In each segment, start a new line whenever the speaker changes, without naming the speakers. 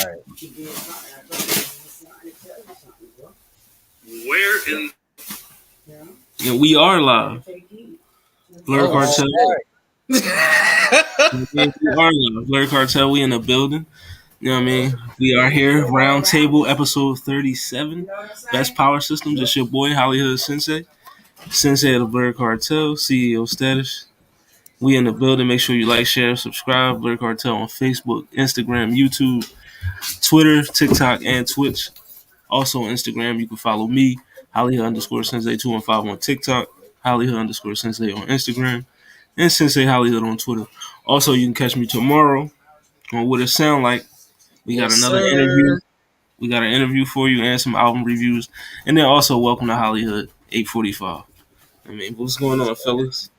right.
Where in? And we are live. Blur Cartel. We are live. Blur Cartel. We in the building. You know what I mean? We are here. Round Table, episode 37. Best Power Systems. It's your boy Hollywood Sensei. Sensei of the Blur Cartel. CEO status. We in the building. Make sure you like, share, subscribe. Blur Cartel on Facebook, Instagram, YouTube, Twitter, TikTok, and Twitch. Also on Instagram, you can follow me, Hollywood_Sensei2151 on TikTok, Hollywood_Sensei on Instagram, and Sensei Hollywood on Twitter. Also, you can catch me tomorrow on What It Sound Like. We got another interview. We got an interview for you and some album reviews. And then also welcome to Hollywood 845. I mean, what's going on, fellas?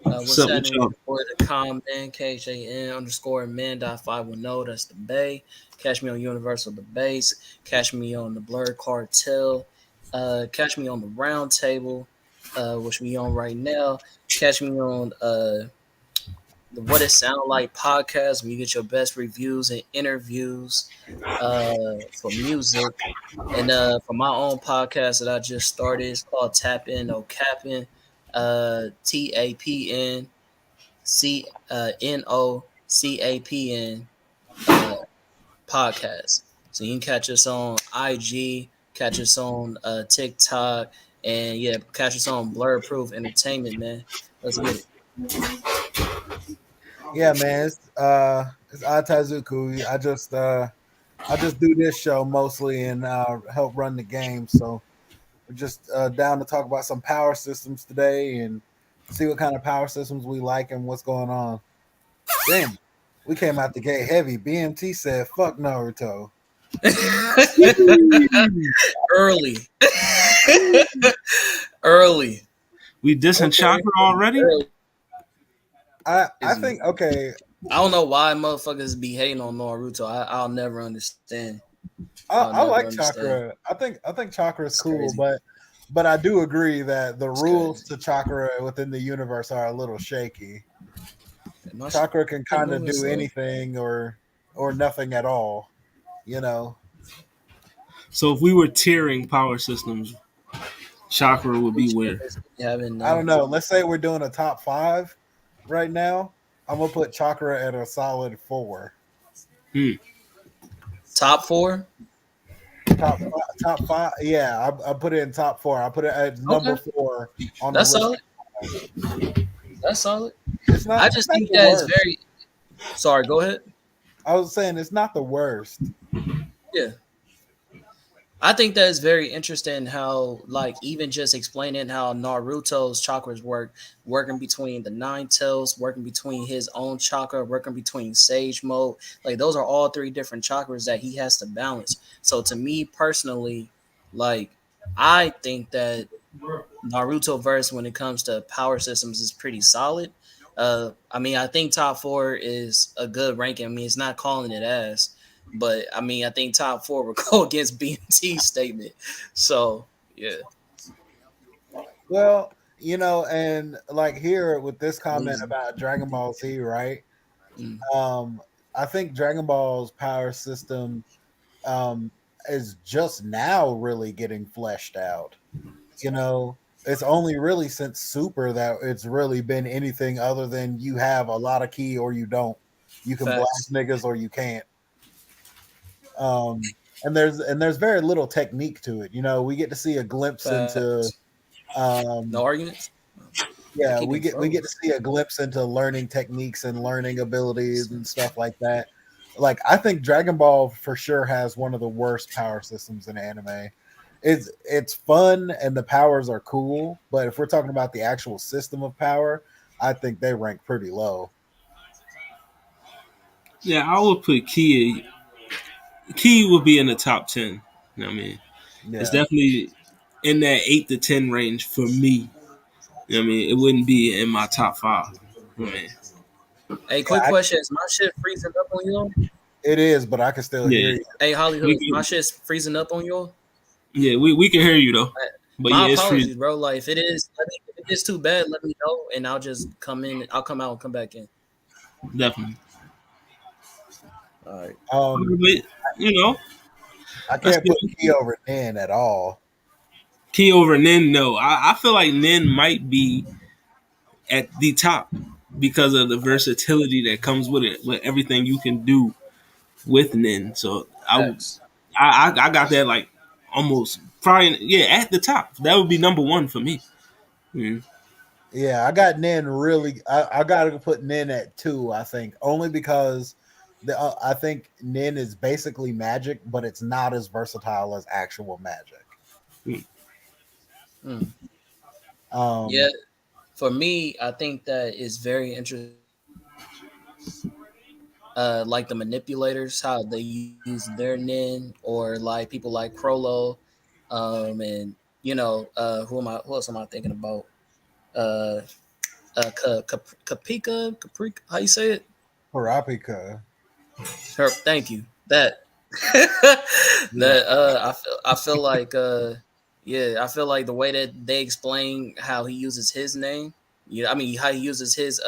What's happening for the comment? KJN_man.510. That's the Bay. Catch me on Universal The Base. Catch me on the Blur Cartel. Catch me on the Round Table, which we on right now. Catch me on the What It Sound Like podcast, where you get your best reviews and interviews for music. And for my own podcast that I just started, it's called Tap In No Capping. TAPNCNOCAPN podcast. So you can catch us on IG, catch us on TikTok, and yeah, catch us on Blur Proof Entertainment, man. Let's get it.
Yeah, man. It's Atazuku. I just do this show mostly and help run the game. So we're just down to talk about some power systems today and see what kind of power systems we like and what's going on. Damn, we came out the gate heavy. BMT said, "Fuck Naruto."
Early.
We dissing Chakra already?
I think okay.
I don't know why motherfuckers be hating on Naruto. I'll never understand.
I like Chakra. I think Chakra is cool, crazy. but I do agree that the rules to Chakra within the universe are a little shaky. Chakra can kind of do anything or nothing at all, you know.
So if we were tiering power systems, Chakra would be where?
I don't know. Let's say we're doing a top 5 right now. I'm gonna put Chakra at a solid 4.
Top 4?
Top 5. Yeah, I put it in top 4. I put it at number 4 on
That's
the list.
solid. That's solid.
It's not,
I just think that is very. Sorry, go ahead.
I was saying it's not the worst.
Yeah. I think that is very interesting how, like, even just explaining how Naruto's chakras working between the 9 tails, working between his own chakra, working between Sage Mode. Like, those are all 3 different chakras that he has to balance. So, to me personally, like, I think that Naruto verse when it comes to power systems is pretty solid. I mean, I think top 4 is a good ranking. I mean, it's not calling it ass. But I mean, I think top 4 will go against BMT's statement. So yeah.
Well, you know, and like here with this comment about Dragon Ball Z, right? I think Dragon Ball's power system is just now really getting fleshed out. You know, it's only really since Super that it's really been anything other than you have a lot of ki or you don't. You can blast niggas or you can't. And there's very little technique to it. You know, we get to see a glimpse into
no arguments.
Yeah, we get to see a glimpse into learning techniques and learning abilities and stuff like that. Like I think Dragon Ball for sure has one of the worst power systems in anime. It's fun and the powers are cool, but if we're talking about the actual system of power, I think they rank pretty low.
Yeah, I would put Ki would be in the top 10. You know what I mean? Yeah. It's definitely in that 8 to 10 range for me. You know what I mean? It wouldn't be in my top 5. I mean.
Hey, quick question. Is my shit freezing up on y'all?
It is, but I can still hear you.
Hey, Hollywood, my shit's freezing up on y'all?
Yeah, we can hear you, though.
But my apologies, bro. Like, if it is too bad, let me know, and I'll just come in. I'll come out and come back in.
Definitely.
All right.
Um,
You know,
I
let's
can't
get
put Key over Nin at all.
Key over Nin. No, I feel like Nin might be at the top because of the versatility that comes with it, with everything you can do with Nin. So
X.
I got that like almost probably at the top. That would be number one for me. Mm.
Yeah, I got Nin really. I got to put Nin at 2. I think only because I think Nin is basically magic, but it's not as versatile as actual magic.
Mm.
Mm. Yeah,
Um,
for me, I think that is very interesting. Like the manipulators, how they use their nin, or like people like Crollo, and who else am I thinking about? Uh, Caprica, how you say it?
Parapika.
Thank you. That
Yeah,
I feel like yeah, I feel like the way that they explain how he uses his name, I mean how he uses his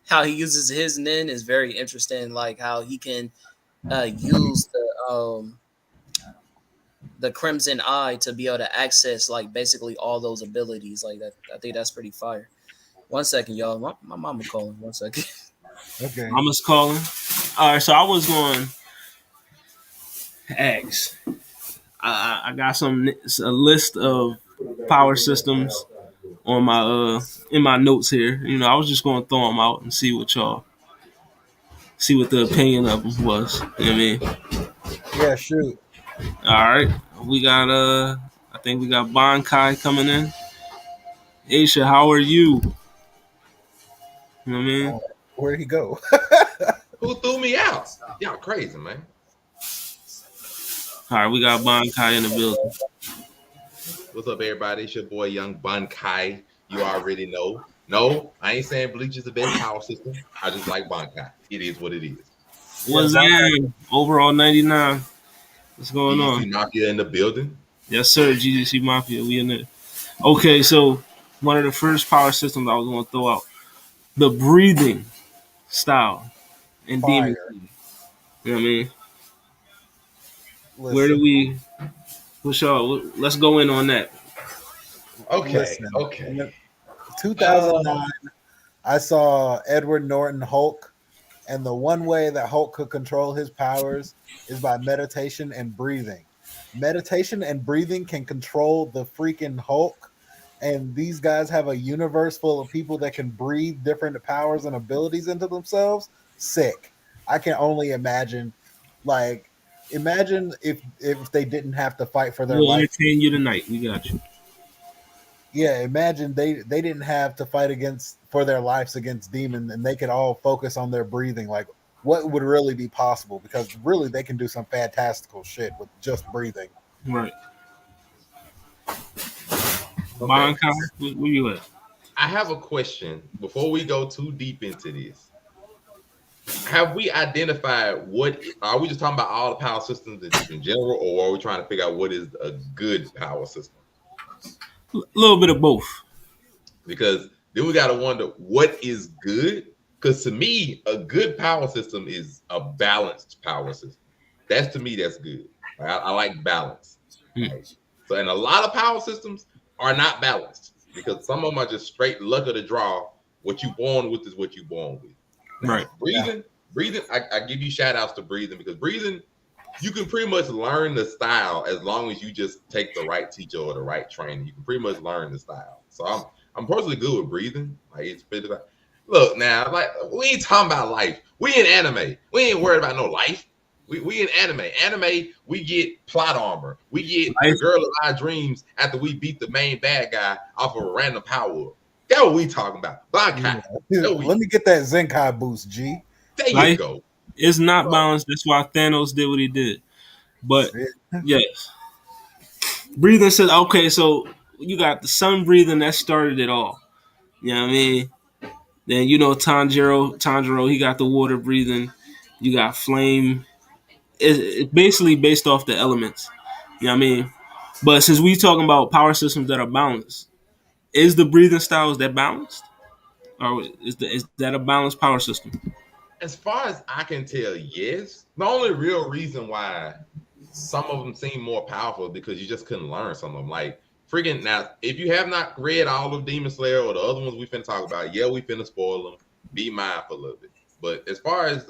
how he uses his nin is very interesting. Like how he can use the Crimson Eye to be able to access like basically all those abilities. Like that, I think that's pretty fire. One second, y'all. My mama calling. One second.
okay.
Mama's calling. All right, so I was going to ask. I got a list of power systems on my in my notes here. You know, I was just going to throw them out and see what the opinion of them was. You know what I mean?
Yeah, shoot.
All right, we got I think we got Bankai coming in. Aisha, how are you? You know what I mean?
Oh, where'd he go?
Who threw me out? Y'all crazy, man.
All right, we got Bankai in the building.
What's up, everybody? It's your boy Young Bun Kai. You already know. No, I ain't saying Bleach is the best power system. I just like Bankai. It is what it is.
Yeah,
What's
Bankai.
that? Overall 99. What's going on?
GDC Mafia in the building.
Yes, sir. GDC Mafia. We in there. Okay, so one of the first power systems I was going to throw out the breathing style in Demon
Fire.
King. You know what I mean? Where do
Listen,
we? What's y'all? Let's go in on that.
Okay,
listen.
okay.
In
Uh,
2009, I saw Edward Norton Hulk, and the one way that Hulk could control his powers is by meditation and breathing. Meditation and breathing can control the freaking Hulk, and these guys have a universe full of people that can breathe different powers and abilities into themselves. Sick. I can only imagine, like, imagine if they didn't have to fight for their
We'll
life.
entertain you tonight. We got you.
Yeah, imagine they didn't have to fight against for their lives against demon, and they could all focus on their breathing. Like, what would really be possible? Because really, they can do some fantastical shit with just breathing.
Right.
okay.
Bankai, where you at?
I have a question before we go too deep into this. Have we identified what are we just talking about all the power systems in general, or are we trying to figure out what is a good power system?
A little bit of both.
Because then we got to wonder what is good. Because to me, a good power system is a balanced power system. That's to me, that's good. I like balance.
Hmm.
Right? So, and a lot of power systems are not balanced because some of them are just straight luck of the draw. What you born with is what you born with.
Right.
Now, breathing, I give you shout outs to breathing because breathing, you can pretty much learn the style as long as you just take the right teacher or the right training. You can pretty much learn the style. So I'm personally good with breathing. Like it's pretty like, look now, like we ain't talking about life. We in anime. We ain't worried about no life. We in anime. Anime, we get plot armor. We get
Life.
the girl of our dreams after we beat the main bad guy off of a random power up. That's what we talking about. Bankai.
Yeah. Let me get that Zenkai boost, G.
There you
Life
go.
is not
So,
balanced. That's why Thanos did what he did. But
Shit.
yes, breathing says okay. So you got the sun breathing that started it all. You know what I mean? Then you know Tanjiro, he got the water breathing. You got flame. It's basically based off the elements. You know what I mean? But since we talking about power systems that are balanced, is the breathing styles that balanced, or is that a balanced power system?
As far as I can tell, yes. The only real reason why some of them seem more powerful because you just couldn't learn some of them. Like freaking now, if you have not read all of Demon Slayer or the other ones we finna talk about, yeah, we finna spoil them. Be mindful of it. But as far as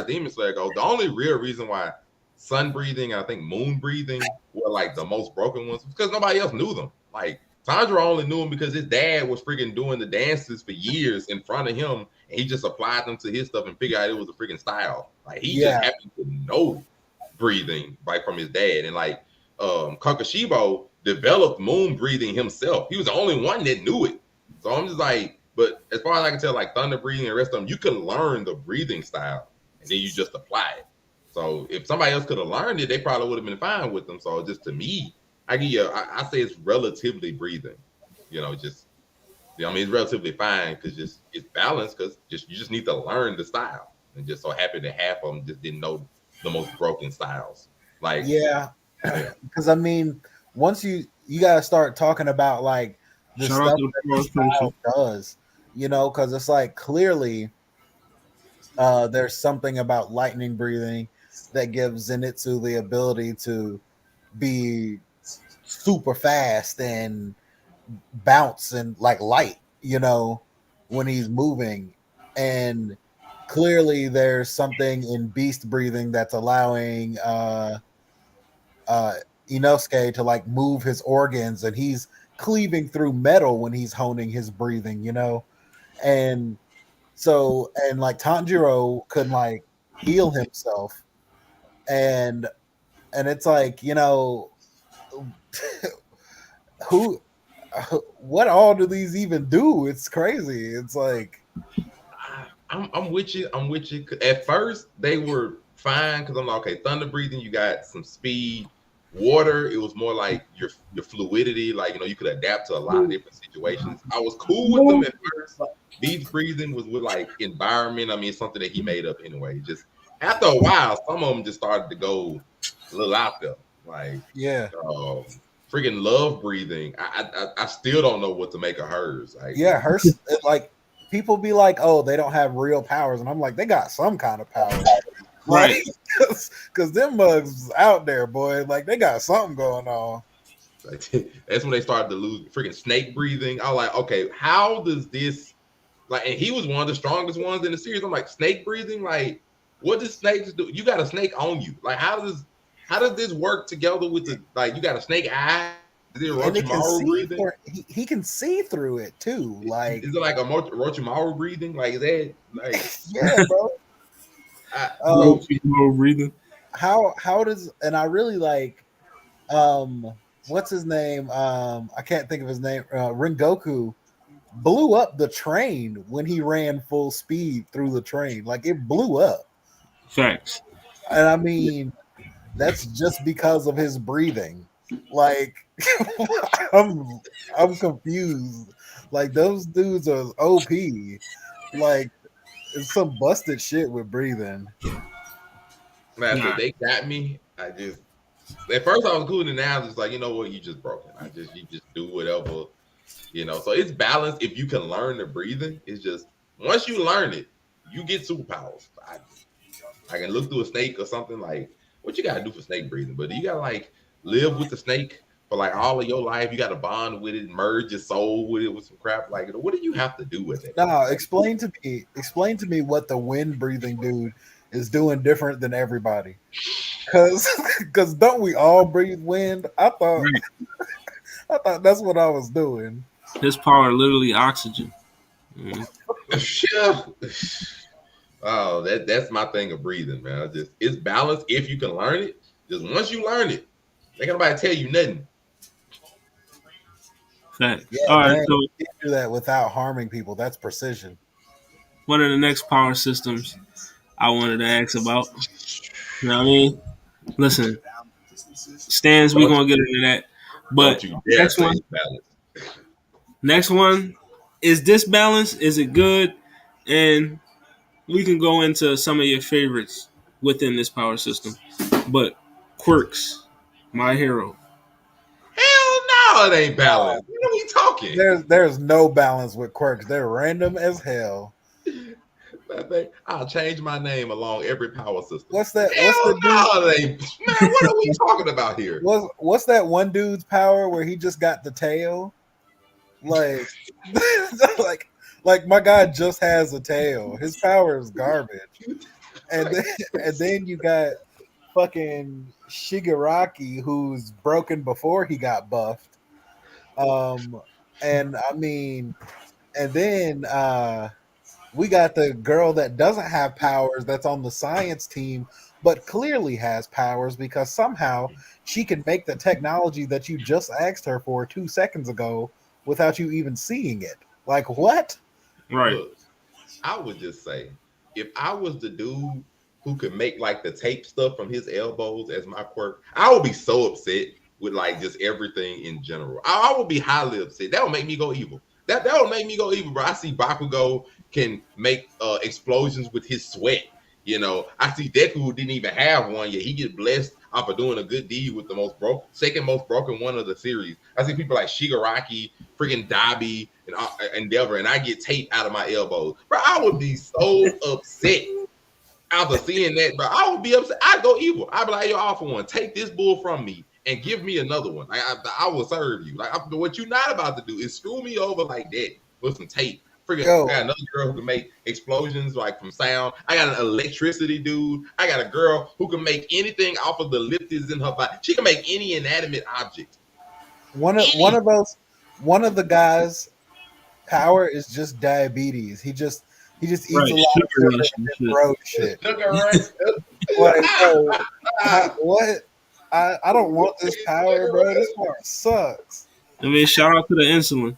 Demon Slayer goes, the only real reason why sun breathing, I think moon breathing were like the most broken ones because nobody else knew them. Like Tanjiro only knew him because his dad was freaking doing the dances for years in front of him, and he just applied them to his stuff and figured out it was a freaking style. Like he just happened to know breathing like from his dad, and like Kakashibo developed moon breathing himself. He was the only one that knew it. So I'm just like, but as far as I can tell, like thunder breathing and the rest of them, you can learn the breathing style and then you just apply it. So if somebody else could have learned it, they probably would have been fine with them. So just to me, I say it's relatively breathing. Just it's relatively fine because just it's balanced because you just need to learn the style. And just so happy that half of them just didn't know the most broken styles. Like
because I mean, once you gotta start talking about like the
Shout out
stuff
to
that
the
the style does, because it's like clearly there's something about lightning breathing that gives Zenitsu the ability to be super fast and bounce and like light, when he's moving. And clearly there's something in beast breathing that's allowing uh Inosuke to like move his organs, and he's cleaving through metal when he's honing his breathing, and so and like Tanjiro could like heal himself, and it's like who what all do these even do? It's crazy. It's like
I'm with you. I'm with you. At first, they were fine because I'm like, okay, thunder breathing, you got some speed. Water, it was more like your fluidity, like you could adapt to a lot of different situations. I was cool with them at first. Beast breathing was with like environment. I mean, it's something that he made up anyway. Just after a while, some of them just started to go a little out there. Like, freaking love breathing. I still don't know what to make of hers. Like,
hers, like people be like, oh, they don't have real powers, and I'm like, they got some kind of power. Right, because them mugs out there, boy. Like they got something going on.
That's when they started to lose freaking snake breathing. I was like, okay, how does this like? And he was one of the strongest ones in the series. I'm like, snake breathing. Like, what does snakes do? You got a snake on you. Like, how does this work together with the like? You got a snake eye. Is it Orochimaru breathing?
He can see through it too. Like,
is it like a Orochimaru breathing? Like, is that like?
Yeah, bro.
breathing.
How does, and I really like what's his name? I can't think of his name. Rengoku blew up the train when he ran full speed through the train. Like it blew up.
Facts.
And I mean, that's just because of his breathing. Like I'm confused. Like those dudes are OP. Like it's some busted shit with breathing.
Man, they got me. I just at first I was cool, and now I'm just like, you know what, you just broken. You just do whatever, So it's balanced if you can learn the breathing. It's just once you learn it, you get superpowers. I can look through a snake or something like what you gotta do for snake breathing, but you gotta like live with the snake for like all of your life. You gotta bond with it, merge your soul with it with some crap. Like, what do you have to do with it?
No, explain to me what the wind breathing dude is doing different than everybody. Cause don't we all breathe wind? I thought that's what I was doing.
His power literally oxygen.
Oh, that's my thing of breathing, man. It's balanced if you can learn it. Just once you learn it, ain't nobody tell you nothing.
Facts.
Yeah,
all right,
so you can't do that without harming people. That's precision.
One of the next power systems I wanted to ask about. You know what I mean? Listen, stands, we're gonna get into that. But next one, is this balanced? Is it good? And we can go into some of your favorites within this power system. But quirks, my hero.
Hell no, it ain't balanced. What are we talking?
There's no balance with quirks. They're random as hell.
I'll change my name along every power system.
What's that?
Hell
What's the dude?
no, man, what are we talking about here?
What's that one dude's power where he just got the tail? Like, like my guy just has a tail. His power is garbage. And then you got fucking Shigaraki, who's broken before he got buffed. And I mean, and then we got the girl that doesn't have powers that's on the science team, but clearly has powers because somehow she can make the technology that you just asked her for 2 seconds ago without you even seeing it. Like, what?
Right.
Look, I would just say, if I was the dude who could make like the tape stuff from his elbows as my quirk, I would be so upset with like just everything in general. I would be highly upset. That would make me go evil. That would make me go evil, bro. I see Bakugo can make explosions with his sweat. You know, I see Deku, who didn't even have one yet. He gets blessed off of doing a good deed with the second most broken one of the series. I see people like Shigaraki, freaking Dabi, and Endeavor, and I get tape out of my elbows. Bro, I would be so upset after seeing that, bro. I would be upset. I'd go evil. I'd be like, yo, all for one, take this bull from me and give me another one. Like, I will serve you. Like, what you're not about to do is screw me over like that with some tape. Freaking, I got another girl who can make explosions like from sound. I got an electricity dude. I got a girl who can make anything off of the lifters in her body. She can make any inanimate object.
One of the guys' power is just diabetes. He just eats a lot of sugar and road shit. Like, what? I don't want this power, bro. This power sucks.
I mean, shout out to the insulin.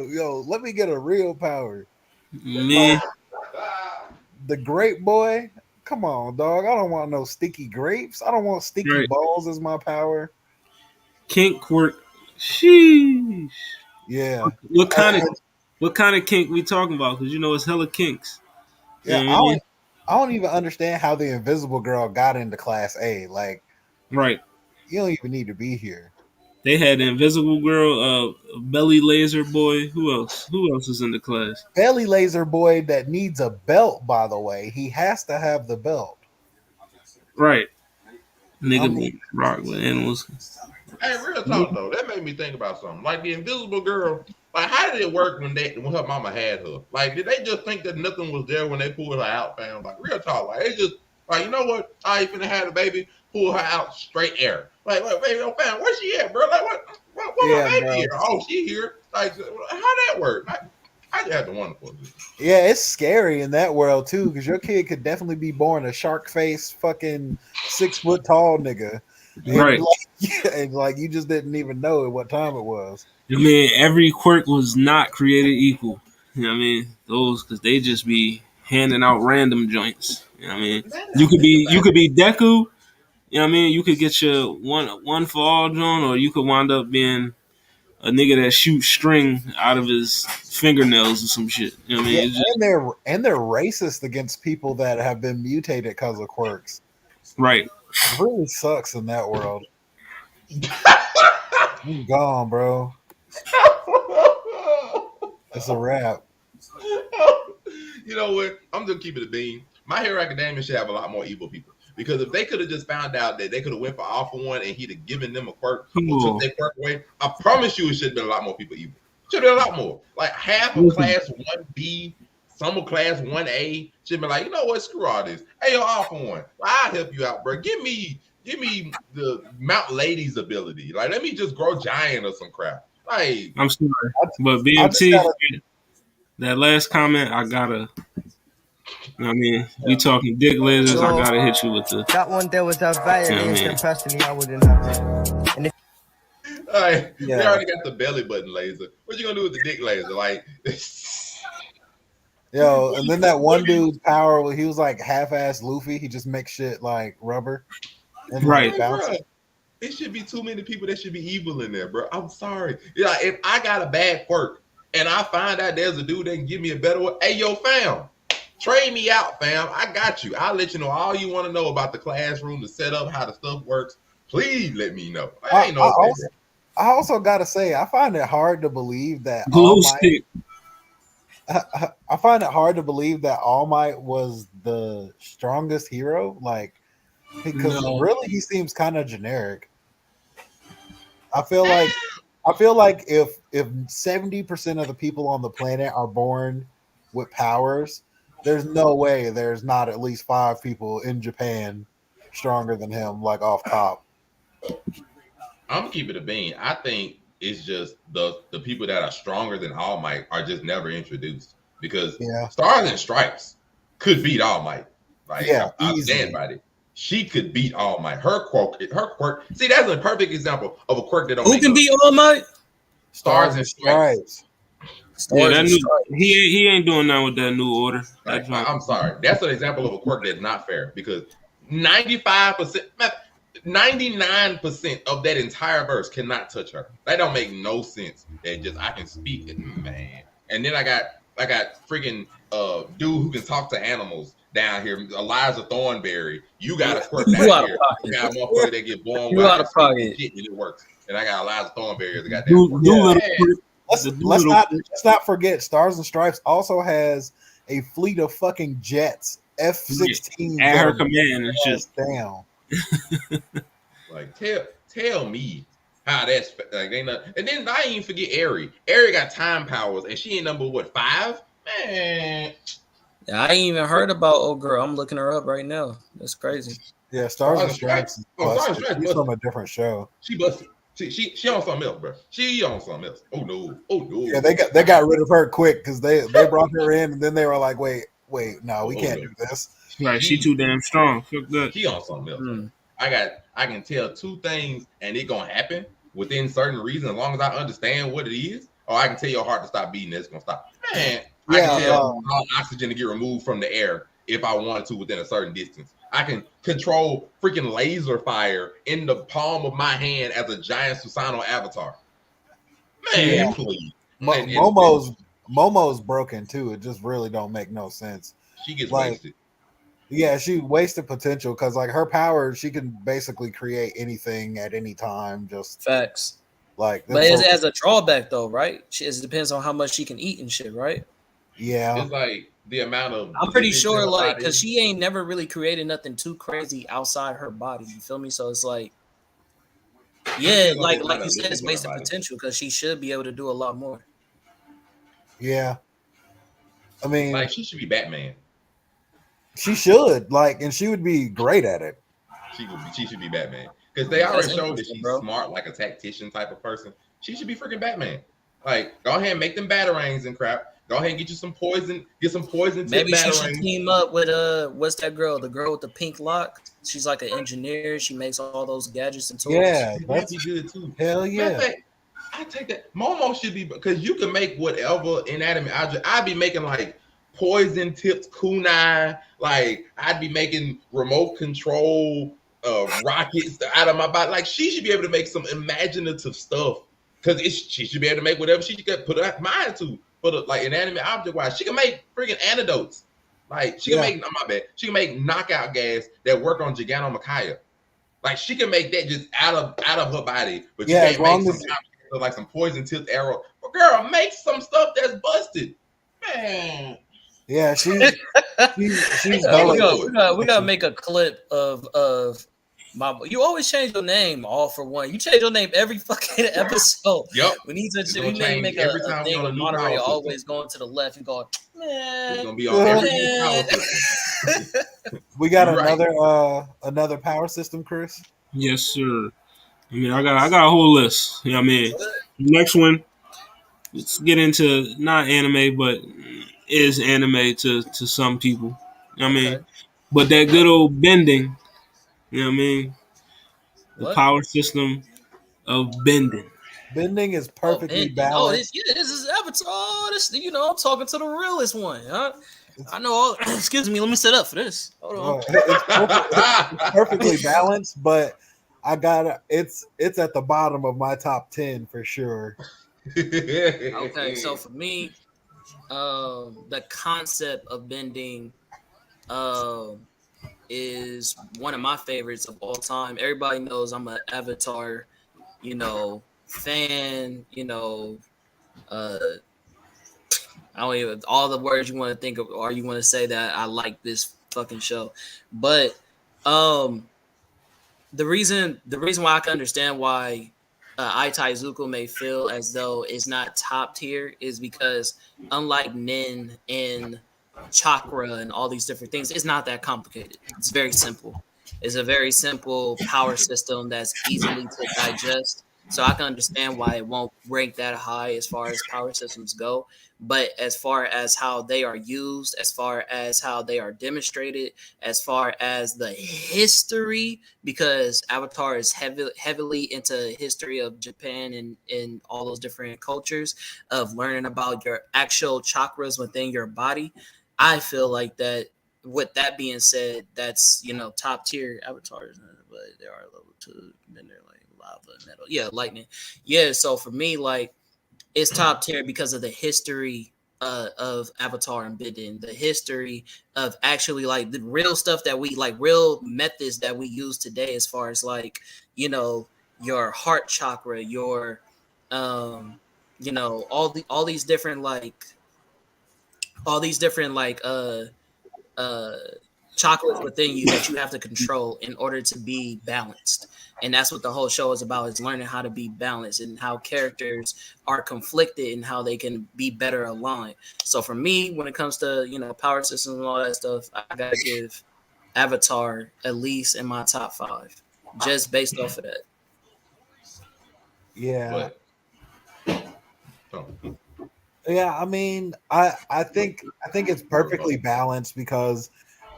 Yo, let me get a real power.
Me,
the grape boy. Come on, dog. I don't want no sticky grapes. I don't want sticky balls as my power.
Kink quirk. Sheesh.
Yeah.
What kind of kink we talking about? Because it's hella kinks.
Yeah, I don't even understand how the Invisible Girl got into Class A. Like,
right.
You don't even need to be here.
They had the Invisible Girl, Belly Laser Boy. Who else? Who else is in the class?
Belly Laser Boy that needs a belt, by the way. He has to have the belt.
Right. Nigga rock with animals.
Hey, real talk though, that made me think about something. Like the Invisible Girl, like how did it work when her mama had her? Like, did they just think that nothing was there when they pulled her out, fam? Like, real talk, like they just like, you know what? I ain't finna have a baby, pull her out straight air. Like, baby, fam, where's she at, bro? Like, what my baby here? Oh, she here. Like, how that work? I just had to wonder for this.
Yeah, it's scary in that world too, because your kid could definitely be born a shark face, fucking 6 foot tall nigga.
Right.
And like you just didn't even know at what time it was.
I mean, every quirk was not created equal. You know what I mean? Those, because they just be handing out random joints. You know what I mean? You could be Deku. You know what I mean? You could get your one for all joint, or you could wind up being a nigga that shoots string out of his fingernails or some shit. You know what I mean?
Yeah, and they're racist against people that have been mutated because of quirks.
Right.
It really sucks in that world. I'm gone, bro. It's a wrap.
You know what? I'm just keeping it a bean. My Hero Academia should have a lot more evil people. Because if they could have just found out that they could have went for All For One and he'd have given them a quirk or took their quirk away, I promise you it should have been a lot more people evil. Should have been a lot more. Like half of Class 1B, some of Class 1A should have been like, you know what? Screw all this. Hey, yo, All For One. I'll help you out, bro. Give me the Mount Lady's ability. Like, let me just grow giant or some crap. Like,
I'm sorry, but BMT, that last comment, I gotta. I mean, we talking dick lasers. I gotta hit you with
that one. There was a violation. Personally, I wouldn't have it.
All right, we already got the belly button laser. What you gonna do with the dick laser? Like,
yo, and then that one dude's power, he was like half-ass Luffy. He just makes shit like rubber. And
right.
Like, it should be too many people that should be evil in there, bro. I'm sorry. Yeah, if I got a bad quirk and I find out there's a dude that can give me a better one, hey, yo, fam, trade me out, fam. I got you. I'll let you know all you want to know about the classroom, the setup, how the stuff works. Please let me know. I
also got to say, I find it hard to believe that I find it hard to believe that All Might was the strongest hero. Like, because
No.
really, he seems kind of generic. I feel like if 70% of the people on the planet are born with powers, there's no way there's not at least 5 people in Japan stronger than him, like off top.
I'm gonna keep it a bean. I think it's just the people that are stronger than All Might are just never introduced because
Yeah.
Stars and Stripes could beat All Might. Like
Yeah,
I
easily.
stand by it. She could beat All Might. Her quirk. See, that's a perfect example of a quirk that don't
Who
make
can
no
beat
sense.
All Might?
Stars and Stripes.
Yeah,
Stars
that
and
new
Stripes.
he ain't doing nothing with that new order. That
Like,
joint.
I'm sorry. That's an example of a quirk that's not fair because 95%, 99% of that entire verse cannot touch her. That don't make no sense. That just I can speak it, man. And then I got freaking dude who can talk to animals down here, Eliza Thornberry. You got a quirk
You
down
out of
here.
pocket.
You got a motherfucker that get born
You
where I
out
can
of
speak
pocket.
shit and it works. And I got Eliza Thornberry as a goddamn quirk.
Doolittle.
Man,
Let's not forget Stars and Stripes also has a fleet of fucking jets, F-16s
At
that
her
are
command and shit.
down.
like tell me how that's like ain't not, and then I ain't even forget Aerie. Aerie got time powers and she ain't number what 5? Man.
I ain't even heard about old girl. I'm looking her up right now. That's crazy.
Yeah, Stars and Stripes is
Stars and
busted.
Stripes
She's
busted.
from a different show.
She busted. She on something else, bro. She on something else. Oh no.
Yeah, they got rid of her quick because they brought her in and then they were like, wait, no, we can't do this.
Right, she too damn strong. Fuck that.
She on something else. I can tell 2 things and it gonna happen within certain reasons as long as I understand what it is. Or I can tell your heart to stop beating. It's gonna stop. Man, I can tell all oxygen to get removed from the air if I wanted to within a certain distance. I can control freaking laser fire in the palm of my hand as a giant Susanoo avatar. Man, please.
Momo's broken too. It just really don't make no sense.
She gets
like,
wasted.
Yeah, she wasted potential because like her power, she can basically create anything at any time. Just
facts.
Like,
but it has a drawback though, right? It depends on how much she can eat and shit, right?
Yeah,
it's like the amount of.
I'm pretty sure, like, because she ain't never really created nothing too crazy outside her body. You feel me? So it's like, yeah, like you said, it's wasted potential because she should be able to do a lot more.
Yeah, I mean,
like she should be Batman.
She should and she would be great at it.
She should be Batman because they already showed that she's smart, like a tactician type of person. She should be freaking Batman. Like, go ahead and make them batarangs and crap. Go ahead and get you some poison. Get some poison.
Maybe she should team up with what's that girl? The girl with the pink lock. She's like an engineer. She makes all those gadgets and tools.
Yeah,
that'd be good too.
Hell yeah.
Fact, I take that. Momo should be because you can make whatever inanimate object. I'd be making like poison tipped kunai. Like I'd be making remote control rockets out of my body. Like she should be able to make some imaginative stuff because she should be able to make whatever she could put her mind to. But like inanimate object wise, she can make freaking antidotes. Like she can make my bad. She can make knockout gas that work on Gigantomachia. Like she can make that just out of her body. But you can't make like some poison tipped arrow. But girl, make some stuff that's busted. Man.
Yeah, she's
we gotta make a clip of my. You always change your name, all for one. You change your name every fucking episode.
Yep.
We need to make a thing of moderator always going to the left and going, man. It's gonna be on every new
power system. We got another power system, Chris.
Yes, sir. I mean, I got a whole list. You know what I mean? Next one, let's get into not anime, but is anime to some people. You know what I mean? But that good old bending, you know what I mean? The power system of bending.
Bending is perfectly balanced.
This is Avatar. I'm talking to the realest one. Huh? I know. Excuse me. Let me set up for this. Hold on.
It's perfectly balanced, but it's at the bottom of my top 10 for sure.
Okay, so for me, the concept of bending is one of my favorites of all time. Everybody knows I'm an Avatar, fan. I don't even all the words you want to think of, or you want to say that I like this fucking show, but um, the reason why I can understand why Aitai Zuko may feel as though it's not top tier is because unlike Nin and Chakra and all these different things, it's not that complicated. It's very simple. It's a very simple power system that's easily to digest. So I can understand why it won't rank that high as far as power systems go. But as far as how they are used, as far as how they are demonstrated, as far as the history, because Avatar is heavily into history of Japan and all those different cultures of learning about your actual chakras within your body. I feel like that. With that being said, that's top tier avatars, but there are level 2, then they're like lava, metal, yeah, lightning, yeah. So for me, like it's top tier because of the history of Avatar and Bidden, the history of actually like the real stuff that we like, real methods that we use today, as far as like your heart chakra, your um all these different like uh chakras within you that you have to control in order to be balanced. And that's what the whole show is about, is learning how to be balanced and how characters are conflicted and how they can be better aligned. So for me, when it comes to power systems and all that stuff, I gotta give Avatar at least in my top 5, just based off of that.
Yeah.
But oh,
Yeah, I mean, I think it's perfectly balanced because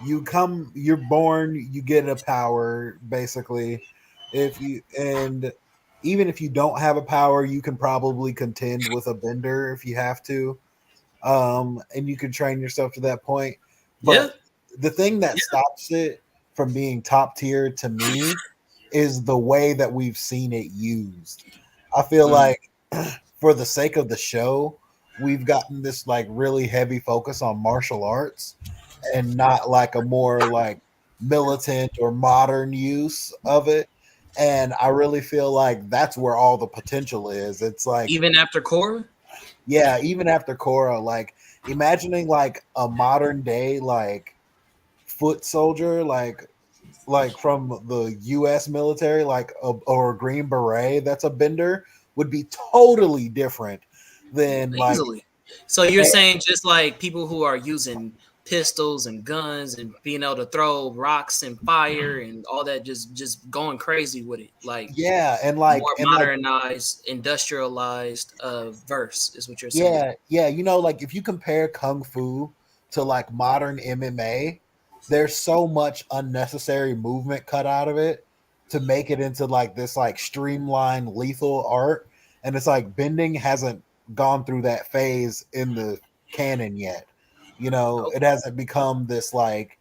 you're born, you get a power basically. If you and even if you don't have a power, you can probably contend with a bender if you have to. And you can train yourself to that point.
Yeah,
But the thing that stops it from being top tier to me is the way that we've seen it used. I feel like for the sake of the show, we've gotten this like really heavy focus on martial arts and not like a more like militant or modern use of it. And I really feel like that's where all the potential is. It's like,
even after Korra.
yeah, even after Korra, like imagining like a modern day like foot soldier, like from the U.S. military, like or a Green Beret that's a bender would be totally different than like
Easily. So you're saying just like people who are using pistols and guns and being able to throw rocks and fire and all that, just going crazy with it, like
yeah,
more modernized, industrialized verse is what you're saying.
yeah, like if you compare kung fu to like modern MMA, there's so much unnecessary movement cut out of it to make it into like this like streamlined lethal art. And it's like bending hasn't gone through that phase in the canon yet. It hasn't become this like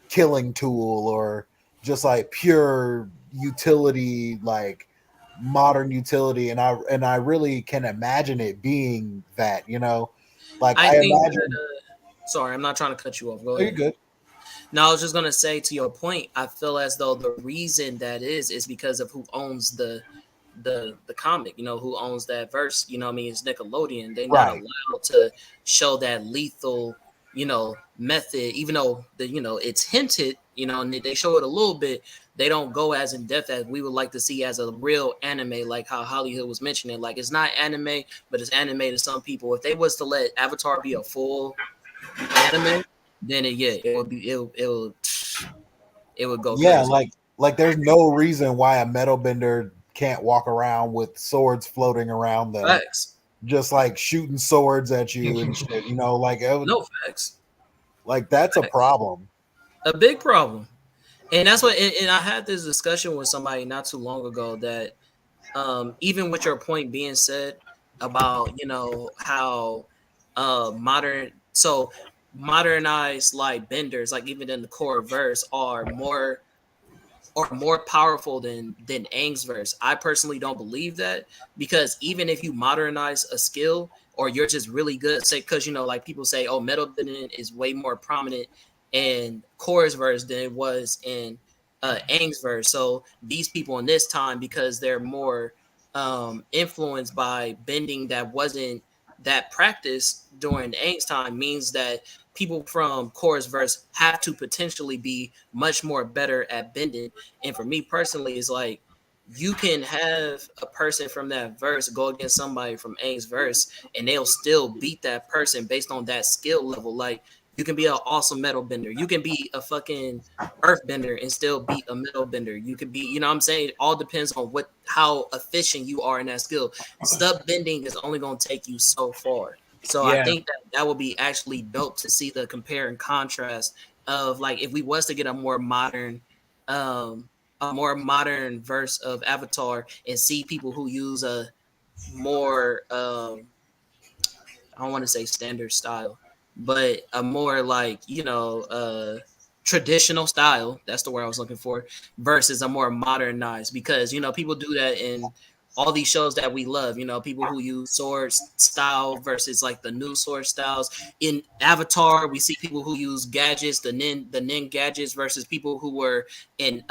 killing tool or just like pure utility, like modern utility. And I really can imagine it being that, like
I
I
think that,
imagine.
sorry, I'm not trying to cut you off. Go
Oh, you're
ahead.
good.
No, I was just gonna say, to your point, I feel as though the reason that is because of who owns the comic, who owns that verse, what I mean, it's Nickelodeon. They're not
Right.
allowed to show that lethal, method, even though it's hinted, and they show it a little bit. They don't go as in depth as we would like to see as a real anime, like how Hollywood was mentioning. Like it's not anime, but it's anime to some people. If they was to let Avatar be a full anime, then it would be it would go
Yeah,
crazy.
like there's no reason why a metal bender can't walk around with swords floating around them,
Facts.
just like shooting swords at you and shit. Like
No facts.
like that's a
Facts.
problem.
A big problem. And that's what, and I had this discussion with somebody not too long ago that even with your point being said about how modernized like benders, like even in the core verse, are more powerful than Aang's verse. I personally don't believe that, because even if you modernize a skill or you're just really good, say, because like people say, oh, metal bending is way more prominent in Korra's verse than it was in Aang's verse. So these people in this time, because they're more influenced by bending that practice during Aang's time means that people from Korra's verse have to potentially be much more better at bending. And for me personally, it's like you can have a person from that verse go against somebody from Aang's verse, and they'll still beat that person based on that skill level. Like you can be an awesome metal bender, you can be a fucking earth bender and still beat a metal bender. You could be, you know what I'm saying? It all depends on how efficient you are in that skill. Stub bending is only going to take you so far. So I think that would be actually dope to see the compare and contrast of like if we was to get a more modern verse of Avatar and see people who use a more I don't want to say standard style, but a more like, traditional style. That's the word I was looking for, versus a more modernized, because, people do that in all these shows that we love, people who use sword style versus like the new sword styles. In Avatar, we see people who use gadgets, the nin gadgets versus people who were in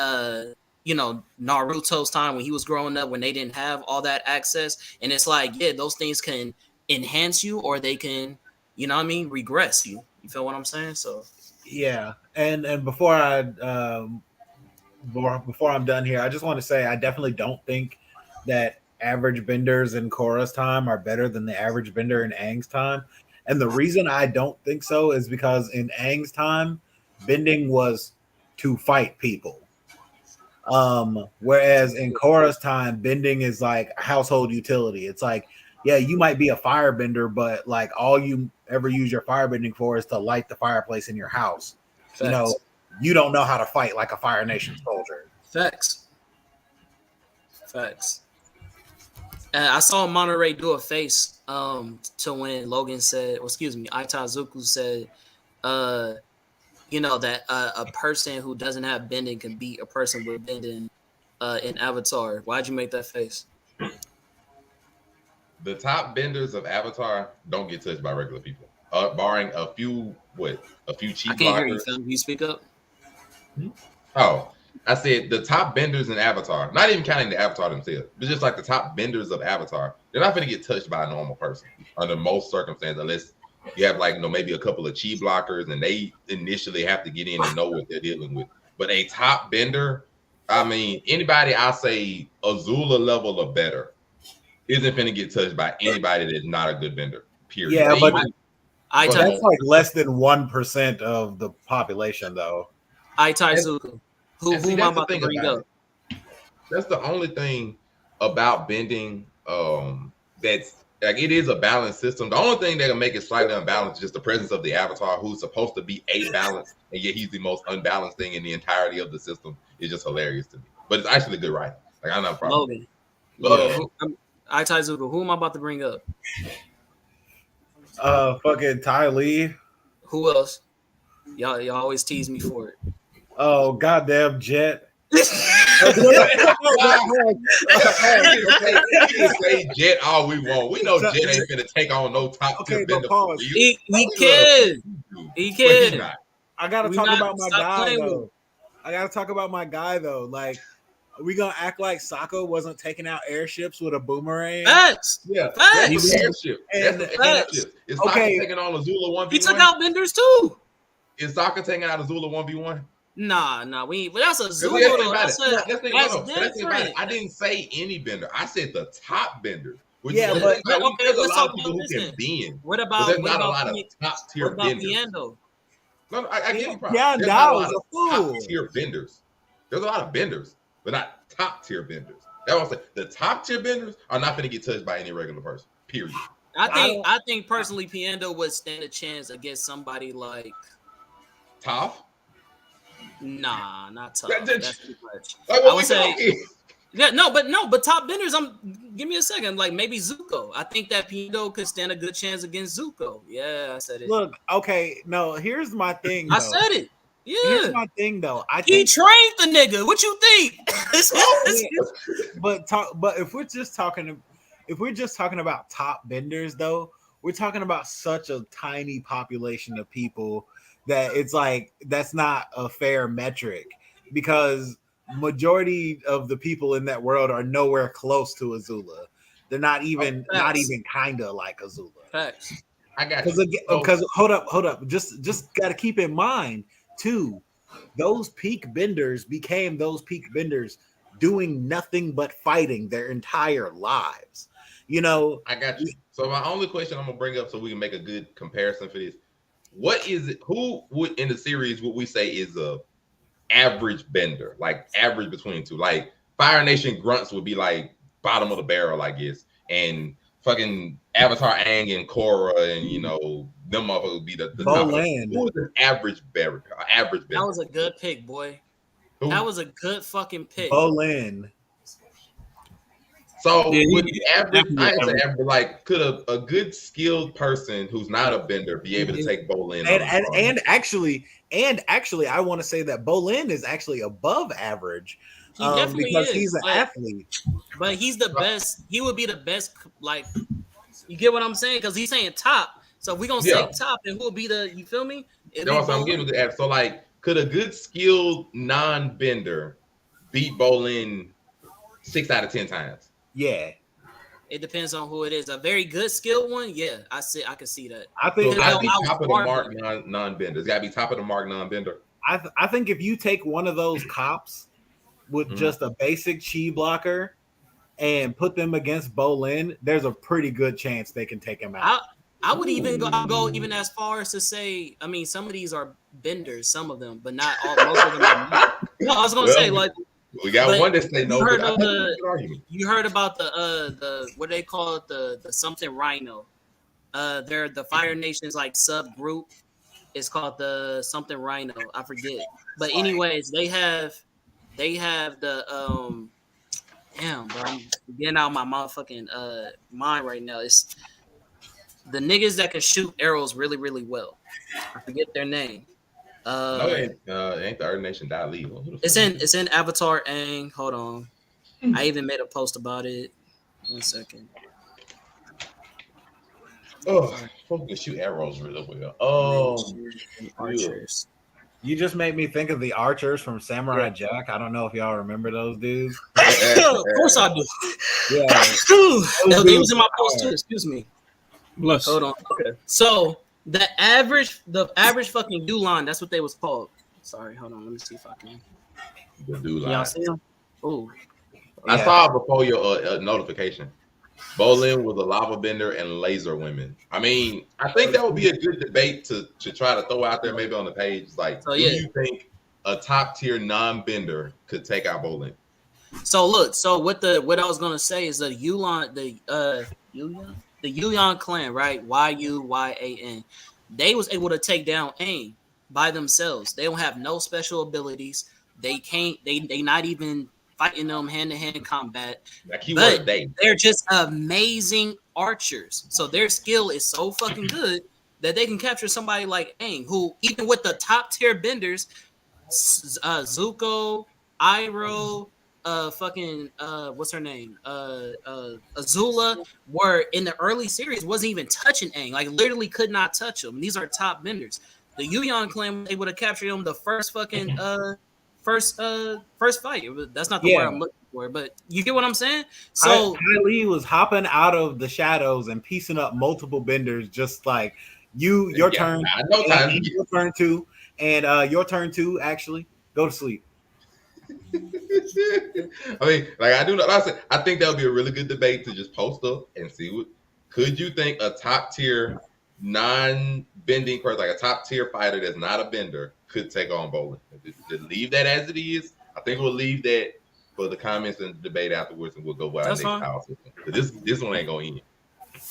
Naruto's time when he was growing up, when they didn't have all that access. And it's like, yeah, those things can enhance you or they can, regress you. You feel what I'm saying? So
yeah. And before I'm done here, I just want to say I definitely don't think that average benders in Korra's time are better than the average bender in Aang's time. And the reason I don't think so is because in Aang's time, bending was to fight people. Whereas in Korra's time, bending is like household utility. It's like, yeah, you might be a firebender, but like all you ever use your firebending for is to light the fireplace in your house.
Facts.
You don't know how to fight like a Fire Nation soldier.
Facts. I saw Monterey do a face to when Logan said, or excuse me, Aitazuku said, that a person who doesn't have bending can beat a person with bending in Avatar. Why'd you make that face?
The top benders of Avatar don't get touched by regular people, barring a few cheap
I can't hear you,
blockers.
Phil. Can you speak up?
Oh, I said the top benders in Avatar, not even counting the Avatar themselves, but just like the top benders of Avatar, they're not going to get touched by a normal person under most circumstances, unless you have maybe a couple of chi blockers and they initially have to get in and know what they're dealing with. But a top bender, I mean, anybody I say Azula level or better isn't going to get touched by anybody that's not a good bender. Period.
Yeah, but
that's
like less than 1% of the population, though.
Aitaizuku. Who am I about to bring up?
That's the only thing about bending that's like it is a balanced system. The only thing that can make it slightly unbalanced is just the presence of the Avatar, who's supposed to be a balance, and yet he's the most unbalanced thing in the entirety of the system. It's just hilarious to me. But it's actually good writing. Like I don't have a problem.
Logan. Aitaizuku, who am I about to bring up?
Fucking Ty Lee.
Who else? Y'all always tease me for it.
Oh, goddamn Jet.
You can say Jet all we want. We know Jet ain't gonna take on no top tier bender.
He can. He can.
I gotta talk about my guy though. Like, are we gonna act like Sokka wasn't taking out airships with a boomerang?
Facts.
Yeah,
facts.
That's the airship. That's the airship. Is Sokka taking on Azula 1v1?
He took out benders too.
Is Sokka taking out Azula 1v1?
Nah, we ain't. But that's a Azula. That's
different. I didn't say any bender. I said the top benders.
Yeah, but
there's a lot of people who can bend.
What about?
There's not a lot of top tier benders.
Piendo?
No, I give you props.
Yeah,
there's not a lot of top tier benders. There's a lot of benders, but not top tier benders. That's what I'm saying. The top tier benders are not going to get touched by any regular person. Period.
I think personally, Piendo would stand a chance against somebody like
Toph.
Nah, not Toph. That's too much.
Like
I would say. Yeah, but top benders. Give me a second. Like maybe Zuko. I think that Piendo could stand a good chance against Zuko. Yeah, I said it.
Look, okay, no. Here's my thing.
I said it. Yeah.
Here's my thing, though.
He trained the nigga. What you think?
But if we're just talking about top benders, though, we're talking about such a tiny population of people that it's like that's not a fair metric, because majority of the people in that world are nowhere close to Azula. They're not even kind of like Azula.
Facts.
I got you.
Because hold up. Just got to keep in mind too. Those peak benders became those peak benders doing nothing but fighting their entire lives. You know,
I got you. So my only question I'm gonna bring up so we can make a good comparison for this. What is it? Who would in the series would we say is a average bender? Like average between two. Like Fire Nation grunts would be like bottom of the barrel, I guess. And fucking Avatar Aang and Korra and them motherfuckers would be the top. Who is an average bender? Average bender.
That was a good pick, boy. Who? That was a good fucking pick.
Bolin.
So would the average, I ain't say average, like could a good skilled person who's not a bender be able to take Bolin?
And actually, I want to say that Bolin is actually above average.
He definitely
because
is,
he's an athlete.
But he's the best. He would be the best. Like, you get what I'm saying? Because he's saying top. So if we're gonna say top, and who will be the? You feel me?
No, I'm getting the so like, could a good skilled non-bender beat Bolin 6 out of 10 times?
Yeah.
It depends on who it is. A very good skilled one, yeah, I can see that.
I think
it's gotta be top of the mark non-bender. It's gotta be top of the mark non-bender.
I think if you take one of those cops with just a basic chi blocker and put them against Bolin, there's a pretty good chance they can take him out.
I would even go even as far as to say, I mean, some of these are benders, some of them, but not all. Most of them are not. No, I was gonna say like.
We got one that say no.
You heard about the what they call it, the something Rhino. They're the Fire Nation's like subgroup. It's called the something Rhino. I forget. But anyways, they have the damn, bro. I'm getting out of my motherfucking mind right now. It's the niggas that can shoot arrows really, really well. I forget their name.
No, it ain't the Earth Nation die legal.
It's in Avatar Aang. Hold on. I even made a post about it. 1 second.
Oh, folks can shoot arrows really well.
Archers.
You just made me think of the archers from Samurai Jack. I don't know if y'all remember those dudes.
Of course I do.
Yeah.
They was in my post too. Excuse me.
Bless.
Hold on. Okay. So the average fucking Dulan, that's what they was called. Sorry, hold on. Let me see if I can.
The Dulan.
Y'all see them? Oh.
I saw it before your notification. Bolin was a lava bender and laser women. I mean, I think that would be a good debate to try to throw out there maybe on the page. Like, do you think a top tier non-bender could take out Bolin?
So look, what I was gonna say is the Yuyan clan, right? Yuyan. They was able to take down Aang by themselves. They don't have no special abilities. They can't. They not even fighting them hand-to-hand combat. But they're just amazing archers. So their skill is so fucking good that they can capture somebody like Aang, who even with the top tier benders, Zuko, Iroh, what's her name? Azula were in the early series wasn't even touching Aang. Like literally could not touch him. These are top benders. The Yuyan clan was able to capture him the first fucking first fight. That's not the word I'm looking for, but you get what I'm saying? So
Ty Lee was hopping out of the shadows and piecing up multiple benders, just like your turn.
I know time.
Your turn too, and your turn too. Actually, go to sleep.
I mean, like I do. Like I said, I think that would be a really good debate to just post up and see what. Could you think a top tier non-bending person, like a top tier fighter that's not a bender, could take on Bolin? Just leave that as it is. I think we'll leave that for the comments and the debate afterwards, and we'll go by our next power system. This one ain't going in.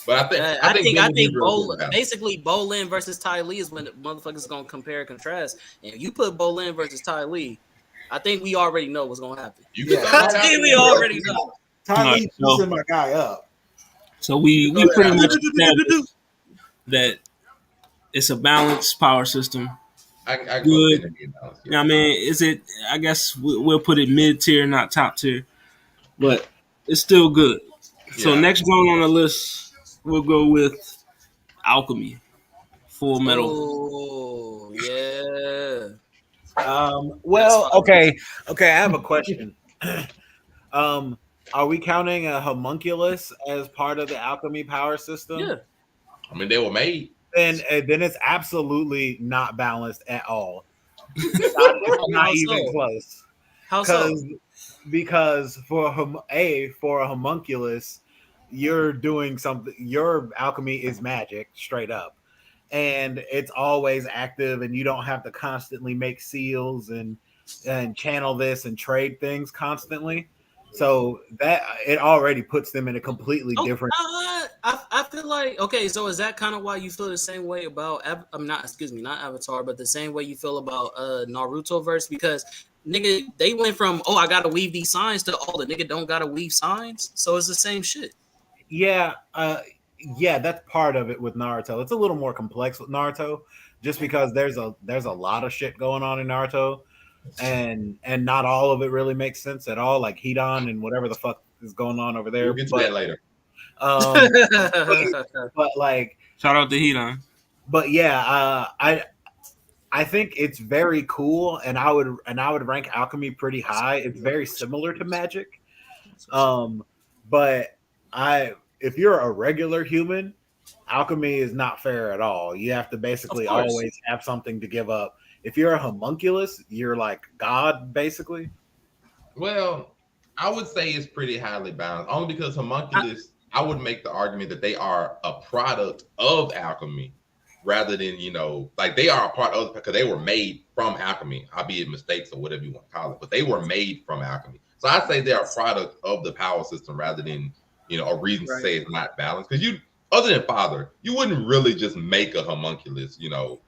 But I think
Bolin, basically Bolin versus Ty Lee is when the motherfuckers gonna compare and contrast. And if you put Bolin versus Ty Lee, I think we already know what's gonna happen. I think we already know.
Ty Lee piecing my guy up.
So we pretty much established that it's a balanced power system.
I
good. I mean, is it? I guess we'll put it mid tier, not top tier, but it's still good. So next one on the list, we'll go with Alchemy, Full Metal.
Oh yeah.
Well, okay. I have a question. Are we counting a homunculus as part of the alchemy power system?
Yeah.
I mean, they were made.
Then it's absolutely not balanced at all. Not even close.
How so?
Because for a homunculus, you're doing something. Your alchemy is magic, straight up, and it's always active, and you don't have to constantly make seals and channel this and trade things constantly. So that it already puts them in a completely different.
I feel like okay. So is that kind of why you feel the same way about? I'm not. Excuse me, not Avatar, but the same way you feel about Naruto verse because nigga they went from I gotta weave these signs to the nigga don't gotta weave signs. So it's the same shit.
Yeah, yeah, that's part of it with Naruto. It's a little more complex with Naruto, just because there's a lot of shit going on in Naruto, and not all of it really makes sense at all. Like Hidan and whatever the fuck is going on over there.
We'll get to that later.
But like,
shout out to Hidan.
But yeah, I think it's very cool, and I would rank alchemy pretty high. It's very similar to magic, but if you're a regular human, alchemy is not fair at all. You have to basically always have something to give up. If you're a homunculus, you're like God, basically.
Well, I would say it's pretty highly balanced, only because homunculus, I would make the argument that they are a product of alchemy rather than, like they are a part of, because they were made from alchemy, albeit mistakes or whatever you want to call it, but they were made from alchemy. So I'd say they're a product of the power system rather than, a reason to say it's not balanced. Because other than father, you wouldn't really just make a homunculus,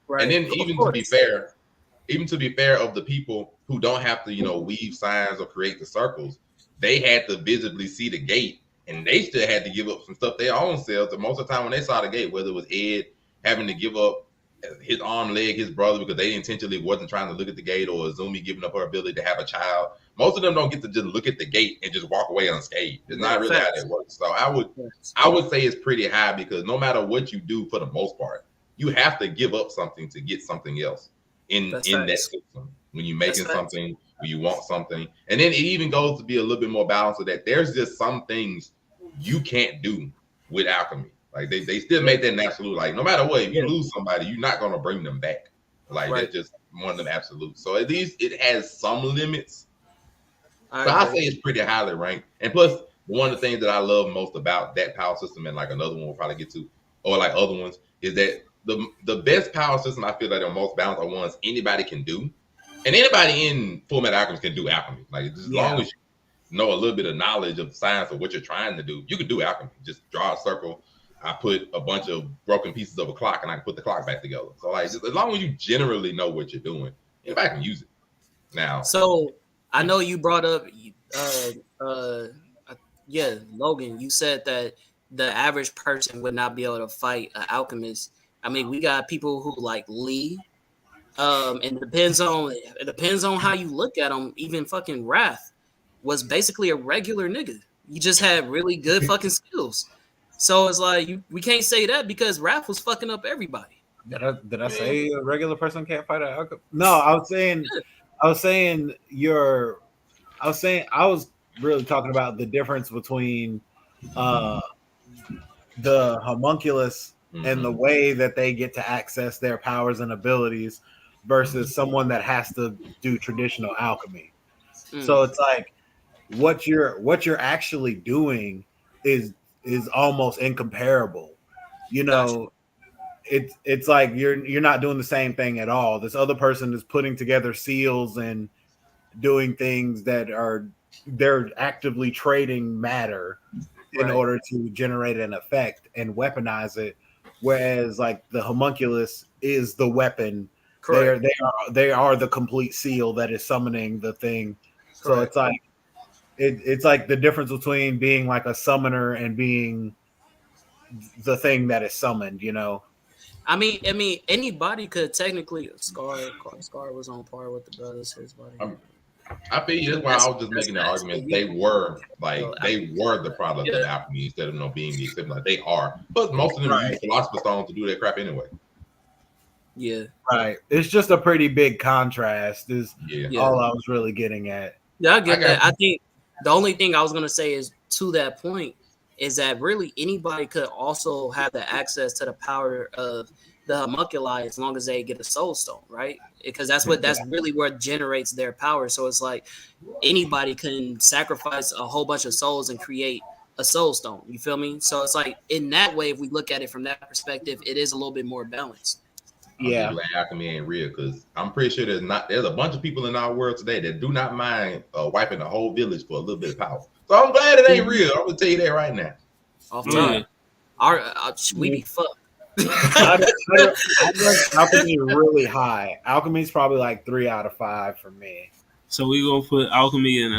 Right. And then even to be fair of the people who don't have to, weave signs or create the circles, they had to visibly see the gate, and they still had to give up some stuff their own selves. And most of the time when they saw the gate, whether it was Ed having to give up his arm, leg, his brother, because they intentionally wasn't trying to look at the gate, or Azumi giving up her ability to have a child, most of them don't get to just look at the gate and just walk away unscathed. It's not really how that works. So I would say it's pretty high, because no matter what you do, for the most part, you have to give up something to get something else in that system. When you're making something, when you want something. And then it even goes to be a little bit more balanced with that. There's just some things you can't do with alchemy. Like they still make that an absolute. Like no matter what, if you lose somebody, you're not gonna bring them back. Like that's just one of them absolutes. So at least it has some limits. So I say it's pretty highly ranked. And plus, one of the things that I love most about that power system, and like another one we'll probably get to, or like other ones, is that the best power system I feel that are most balanced are ones anybody can do. And anybody in Full Metal Alchemist can do alchemy. Like as long as you know a little bit of knowledge of the science of what you're trying to do, you can do alchemy. Just draw a circle. I put a bunch of broken pieces of a clock, and I can put the clock back together. So like, just, as long as you generally know what you're doing, anybody can use it. Now,
so I know you brought up, Logan. You said that the average person would not be able to fight an alchemist. I mean, we got people who like Lee. And it depends on how you look at him. Even fucking Wrath was basically a regular nigga. You just had really good fucking skills. So it's like we can't say that because Wrath was fucking up everybody.
Did I say a regular person can't fight an alchemist? No, I was saying I was really talking about the difference between the homunculus and the way that they get to access their powers and abilities versus someone that has to do traditional alchemy. So it's like what you're actually doing is almost incomparable. It's like you're not doing the same thing at all. This other person is putting together seals and doing things that they're actively trading matter in order to generate an effect and weaponize it. Whereas like the homunculus is the weapon. They are the complete seal that is summoning the thing. So it's like it's like the difference between being like a summoner and being the thing that is summoned,
I mean, anybody could technically. Scar was on par with the brothers. His body.
I feel you. That's why I was just making the argument. They were the product of alchemy instead of being the exception. Like they are, but most of them use philosopher's stone to do that crap anyway.
Yeah,
right. It's just a pretty big contrast. Is all I was really getting at.
Yeah, I get that. The only thing I was gonna say is to that point is that really anybody could also have the access to the power of the homunculi as long as they get a soul stone, right? Because that's really what generates their power. So it's like anybody can sacrifice a whole bunch of souls and create a soul stone. You feel me? So it's like in that way, if we look at it from that perspective, it is a little bit more balanced.
I'm just glad alchemy ain't real because I'm pretty sure there's a bunch of people in our world today that do not mind wiping the whole village for a little bit of power. So I'm glad it ain't real. I'm gonna tell you that right now.
Off top, we be fucked.
Alchemy really high. Alchemy's probably like 3 out of 5 for me.
So we gonna put alchemy in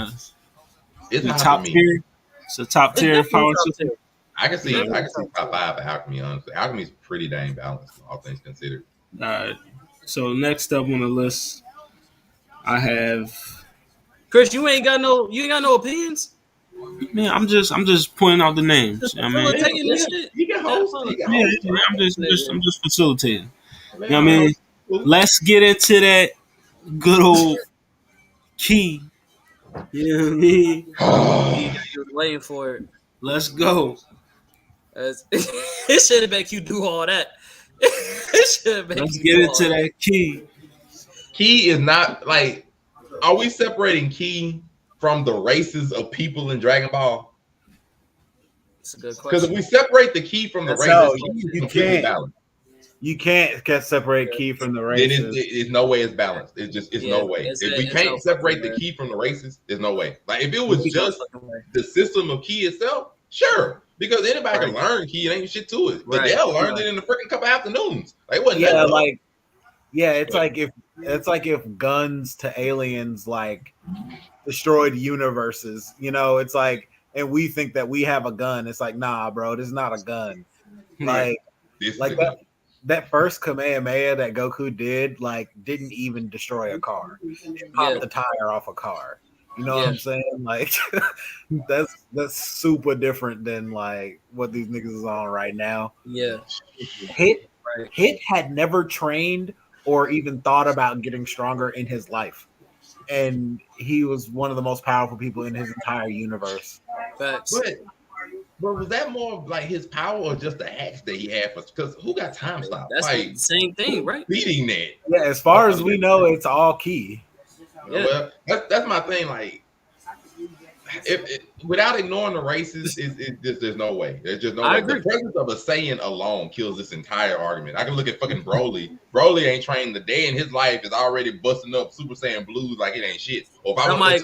It's
the top tier. It's a top tier power system.
I can see top 5 for alchemy. Honestly, alchemy's pretty dang balanced, all things considered.
All right. So next up on the list, I have
Chris. You ain't got no opinions.
Man, I'm just pointing out the names. I mean,
you can host.
I'm just facilitating. You know what I mean? Let's get into that good old key. You know what I mean?
You was waiting for it.
Let's go.
It shouldn't make you do all that.
Let's get into that key.
Key is not like. Are we separating key from the races of people in Dragon Ball?
That's a good question.
Because if we separate the key from the races,
you can't. You can't separate key from the races.
Then it's no way it's balanced. It's no way. If we can't separate the key from the races, there's no way. Like if it was just the system of key itself, sure. Because anybody can learn key, it ain't shit to it. But they'll learn it in a freaking couple afternoons. Like what?
It's like if guns to aliens like destroyed universes. You know, it's like, and we think that we have a gun. It's like, nah, bro, this is not a gun. Like that first Kamehameha that Goku did, like, didn't even destroy a car. It popped the tire off a car. You know what I'm saying? Like, that's super different than like what these niggas is on right now.
Yeah.
Hit had never trained or even thought about getting stronger in his life. And he was one of the most powerful people in his entire universe.
Facts.
But was that more of like his power or just the axe that he had? Because who got time stop?
That's like, the same thing, right?
Beating that.
Yeah, as far as we know, it's all key.
Yeah. Well, that's my thing. Like, without ignoring the races, there's no way. There's just no way. The presence of a Saiyan alone kills this entire argument. I can look at fucking Broly. Broly ain't trained the day in his life is already busting up Super Saiyan Blues like it ain't shit. Or if
somebody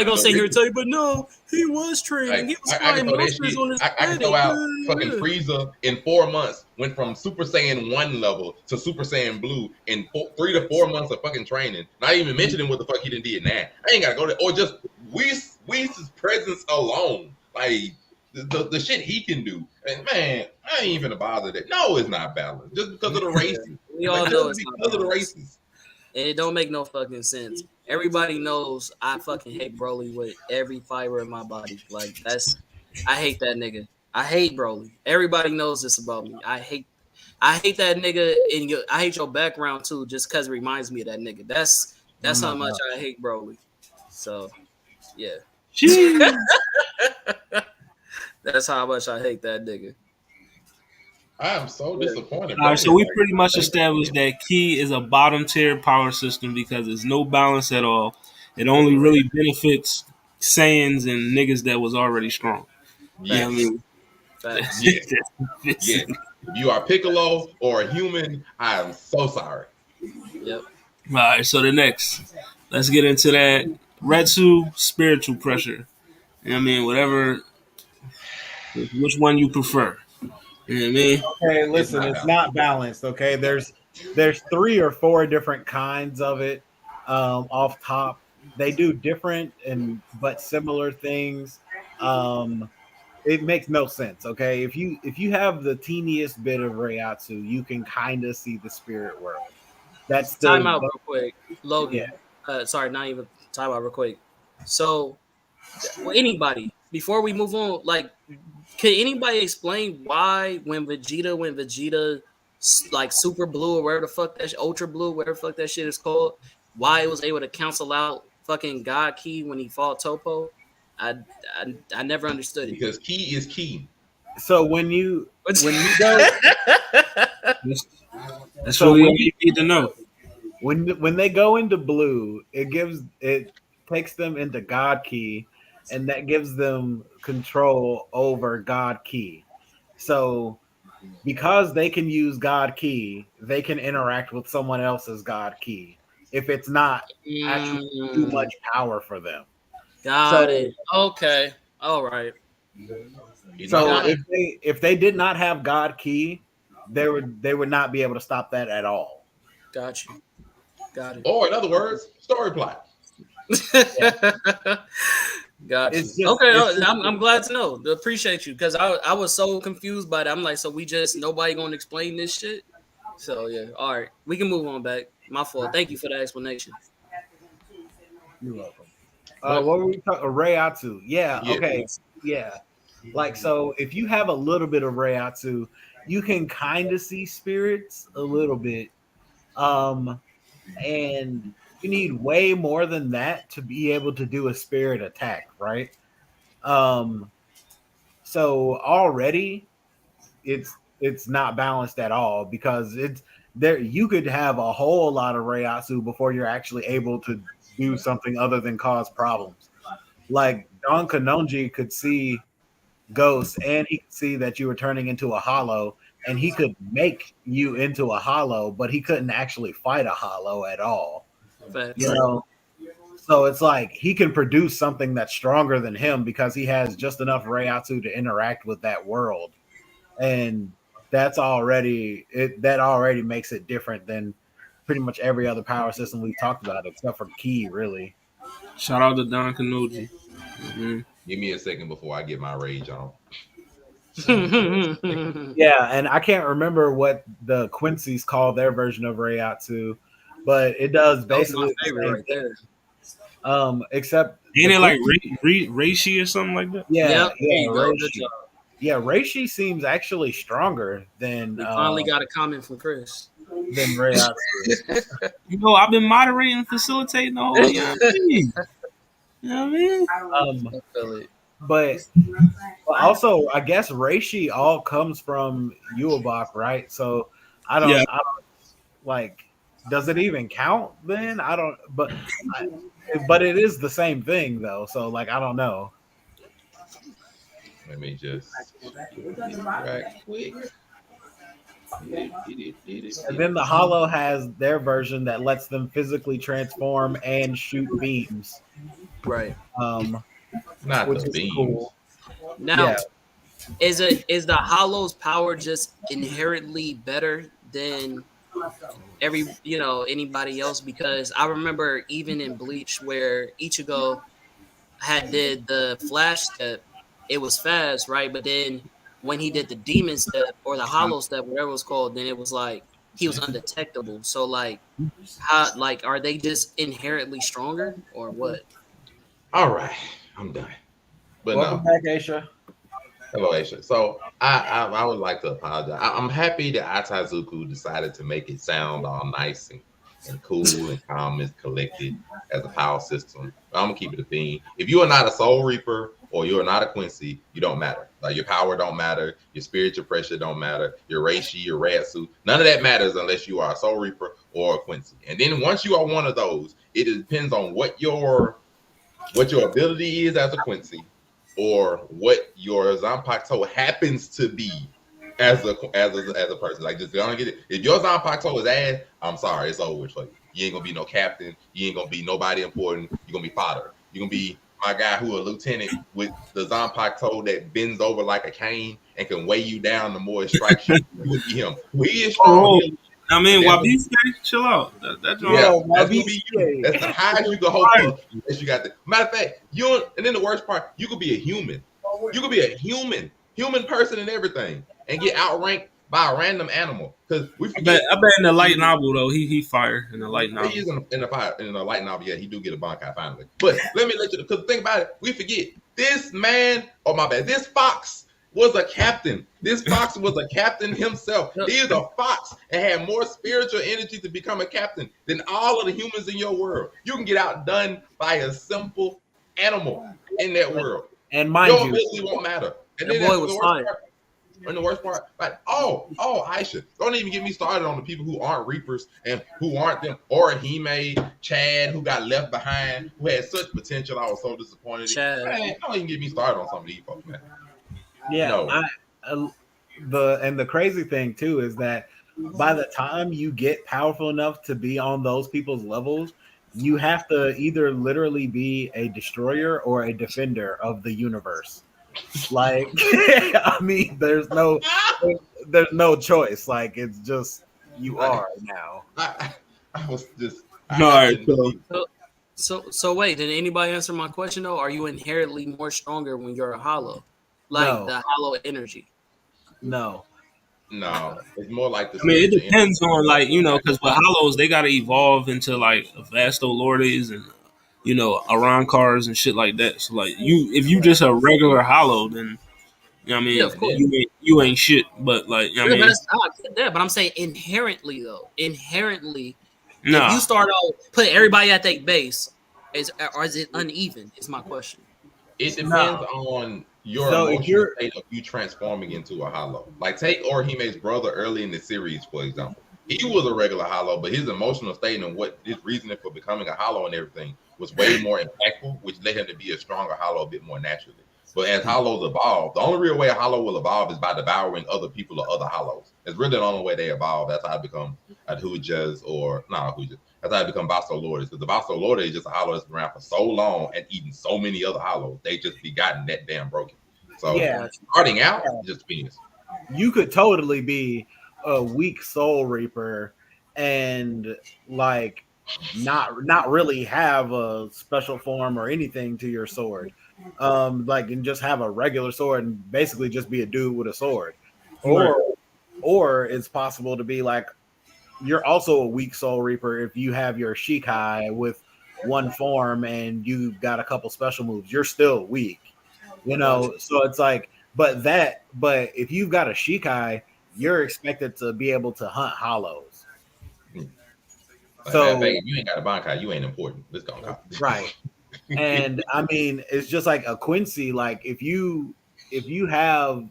gonna sit here and tell you, but no, he was training. Like, he was fighting monsters on his planet.
I can throw out fucking Frieza in 4 months. Went from Super Saiyan 1 level to Super Saiyan Blue in 3 to 4 months of fucking training. Not even mentioning what the fuck he done did now. I ain't gotta go there. Or just Whis' presence alone, like the shit he can do. And man, I ain't even bother that. No, it's not balanced. Just because of the races.
We all know it's because of the races. It don't make no fucking sense. Everybody knows I fucking hate Broly with every fiber in my body. Like I hate that nigga. I hate Broly. Everybody knows this about me. I hate that nigga, and I hate your background too, just because it reminds me of that nigga. That's how much I hate Broly. So, yeah. That's how much I hate that nigga.
I am so disappointed.
All right, so we pretty much established that Ki is a bottom tier power system because there's no balance at all. It only really benefits Saiyans and niggas that was already strong.
Yeah,
I mean,
If you are Piccolo or a human, I am so sorry.
Yep.
All right, so let's get into that Retsu spiritual pressure. You know what I mean? Whatever, which one you prefer. You know what I mean?
Okay, listen, it's not balanced. Okay, there's 3 or 4 different kinds of it. Off top, they do different but similar things. It makes no sense. Okay, if you have the teeniest bit of Reiatsu, you can kind of see the spirit world. That's
time out real quick, Logan. Yeah. Sorry, not even time out real quick. So, anybody before we move on, like, can anybody explain why when Vegeta like Super Blue or whatever the fuck that Ultra Blue, whatever the fuck that shit is called, why it was able to cancel out fucking God Ki when he fought Topo? I I never understood it.
Because key is key.
So when you go,
That's
so
really
when
all you need to know.
when they go into blue, it takes them into God Key, and that gives them control over God Key. So because they can use God Key, they can interact with someone else's God Key if it's not actually too much power for them.
Got
So
it. Okay. All right.
You know
so
Got
what?
it.
if they did not have God Key, they would not be able to stop that at all.
Got you. Got it.
Or in other words, story plot.
Yeah.
Got you.
It's just
Okay,
it's just
I'm glad to know. Appreciate you because I was so confused by that. I'm like, so we just nobody gonna explain this shit. So yeah, all right, we can move on back. My fault. Thank you for the explanation.
You're welcome.
But
What were we talking? Rayatsu. Yeah.
yeah,
Okay. Yeah. Like so, if you have a little bit of Rayatsu, you can kind of see spirits a little bit. And you need way more than that to be able to do a spirit attack, right? Um, so already it's not balanced at all because it's there. You could have a whole lot of Rayatsu before you're actually able to do something other than cause problems. Like Don Kanonji could see ghosts and he could see that you were turning into a hollow and he could make you into a hollow, but he couldn't actually fight a hollow at all. You
Facts.
know, so it's like he can produce something that's stronger than him because he has just enough Rayatsu to interact with that world. And that already makes it different than pretty much every other power system we've talked about, except for Key, really.
Shout out to Don Kanoji.
give me a second before I get my rage on.
Yeah, and I can't remember what the Quincy's call their version of Rayatsu, but it does
That was my
basically the
favorite
same
right
thing.
there.
Except
Ain't
the
it like
Quincy,
Reishi or something like that?
yeah,
Yep. There you go. Good
Reishi.
job.
Yeah, Reishi seems actually stronger
We finally got a comment from Chris.
than Rayatsu.
You know, I've been moderating and facilitating the whole. You know what I mean? You know what I mean?
Um,
I feel it.
but also, I guess Reishi all comes from Uebach, right? So
Yeah.
I don't like. Does it even count then? I don't. But it is the same thing though. So like, I don't know.
Let me just right quick.
And then the Hollow has their version that lets them physically transform and shoot beams.
Right.
Not
Which
the
is
beams.
cool.
Now,
Yeah.
is the Hollow's power just inherently better than anybody else? Because I remember even in Bleach where Ichigo had did the flash step, it was fast, right? But then when he did the demon step or the hollow step, whatever it was called, then it was like he was undetectable. So like how like are they just inherently stronger or what?
All right, I'm done. But
Welcome
no,
back, Aisha.
hello, Aisha. So I would like to apologize. I'm happy that Atazuku decided to make it sound all nice and cool and calm and collected as a power system. But I'm gonna keep it a theme. If you are not a Soul Reaper or you are not a Quincy, you don't matter. Like your power don't matter, your spiritual pressure don't matter, your Reishi, your Ratsu, none of that matters unless you are a Soul Reaper or a Quincy. And then once you are one of those, it depends on what your ability is as a Quincy or what your Zanpakuto happens to be as a person. Like just gonna get it. If your Zanpakuto is ass, I'm sorry, it's over for you. You ain't gonna be no captain. You ain't gonna be nobody important. You're gonna be fodder. You're gonna be my guy who a lieutenant with the Zanpakuto that bends over like a cane and can weigh you down the more it strikes you. You will be him. He is strong.
I mean, Wabiste, chill out. That's
gonna be you. That's the highest you can hope for. As you got the matter of fact, and then the worst part, you could be a human. You could be a human person and everything, and get outranked by a random animal. Because we forget.
I bet in the light novel though, he fire in the light novel.
He is in the light novel. Yeah, he do get a Bankai finally. But let me let you. Because think about it, we forget this man. Oh my bad, this fox was a captain. This fox was a captain himself. He is a fox and had more spiritual energy to become a captain than all of the humans in your world. You can get outdone by a simple animal in that world.
And mind
your
you,
ability won't matter. And
the
then
boy
that's
was
the worst
fine.
part. And the worst part, like, Aisha, don't even get me started on the people who aren't Reapers and who aren't them, or Hime, Chad, who got left behind, who had such potential. I was so disappointed. Man, don't even get me started on some of these folks, man.
Yeah,
No.
The crazy thing too is that by the time you get powerful enough to be on those people's levels, you have to either literally be a destroyer or a defender of the universe. Like, I mean, there's no choice. Like, it's just you are now.
I was just.
All right,
So wait, did anybody answer my question though? Are you inherently more stronger when you're a hollow? Like
No.
the hollow energy?
No.
It's more like the.
I mean, it depends on, like, you know, because with hollows they gotta evolve into like Vastolordes and, you know, Arankars and shit like that. So like if you just a regular hollow, then, you know what I mean,
Yeah, of course.
you ain't shit. But like, you know what I mean,
I get that, but I'm saying inherently though. Inherently,
nah.
if you start out put everybody at their base, is it uneven? Is my question.
It depends on your emotional state of you transforming into a hollow. Like, take Orihime's brother early in the series, for example. He was a regular hollow, but his emotional state and what his reasoning for becoming a hollow and everything was way more impactful, which led him to be a stronger hollow a bit more naturally. But as hollows evolve, the only real way a hollow will evolve is by devouring other people or other hollows. It's really the only way they evolve. That's how I become Adhujas or not Adhujas. That's how I become Vastolordes. Because the Vastolordes is just a hollow that's been around for so long and eaten so many other hollows. They just be gotten that damn broken. So starting out, just penis.
You could totally be a weak Soul Reaper and like not really have a special form or anything to your sword. Like, and just have a regular sword and basically just be a dude with a sword. Or it's possible to be like, you're also a weak Soul Reaper if you have your Shikai with one form and you've got a couple special moves. You're still weak, you know. So it's like, but if you've got a Shikai, you're expected to be able to hunt hollows.
So if you ain't got a Bankai, you ain't important. Let's go.
Right. And I mean, it's just like a Quincy. Like, if you have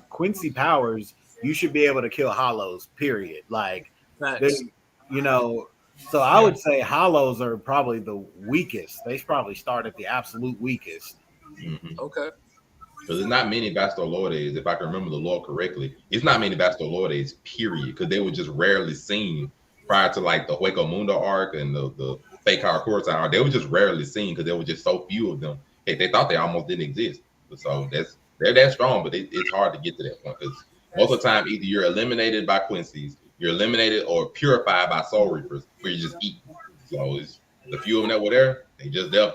Quincy powers, you should be able to kill hollows. Period. Like, you know. So I would say hollows are probably the weakest. They probably start at the absolute weakest.
Mm-hmm.
Okay.
Because there's not many Vastolordes, if I can remember the lore correctly. It's not many Vastolordes, period. Because they were just rarely seen prior to like the Hueco Mundo arc and the fake Harakurtan arc. They were just rarely seen because there were just so few of them. They thought they almost didn't exist. So they're that strong, but it's hard to get to that point because most of the time either you're eliminated by Quincy's, you're eliminated or purified by Soul Reapers, where you just eat. So it's the few of them that were there, they just there.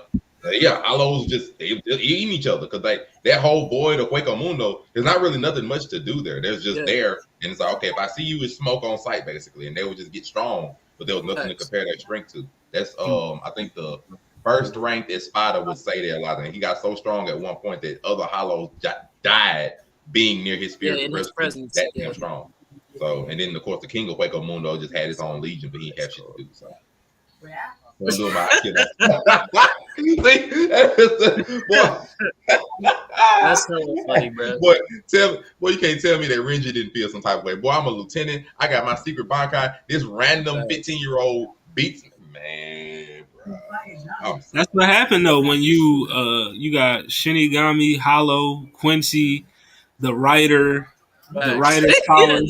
Yeah, hollows just they're eating each other because like that whole void of Hueco Mundo, there's not really nothing much to do there. There's just there, and it's like, okay, if I see you, it's smoke on sight basically, and they would just get strong, but there was nothing to compare their strength to. That's I think the first ranked Espada would say that a lot, and he got so strong at one point that other hollows died being near his spiritual presence. That damn strong. So, and then of course the King of Hueco Mundo just had his own legion, but he didn't have shit to do. So. That's so funny, bro. Boy, you can't tell me that Renji didn't feel some type of way. Boy, I'm a lieutenant. I got my secret Bankai. This random 15-year-old beats me. Man, bro.
That's what happened though when you got Shinigami, Hollow, Quincy, the writer. The writer's power, you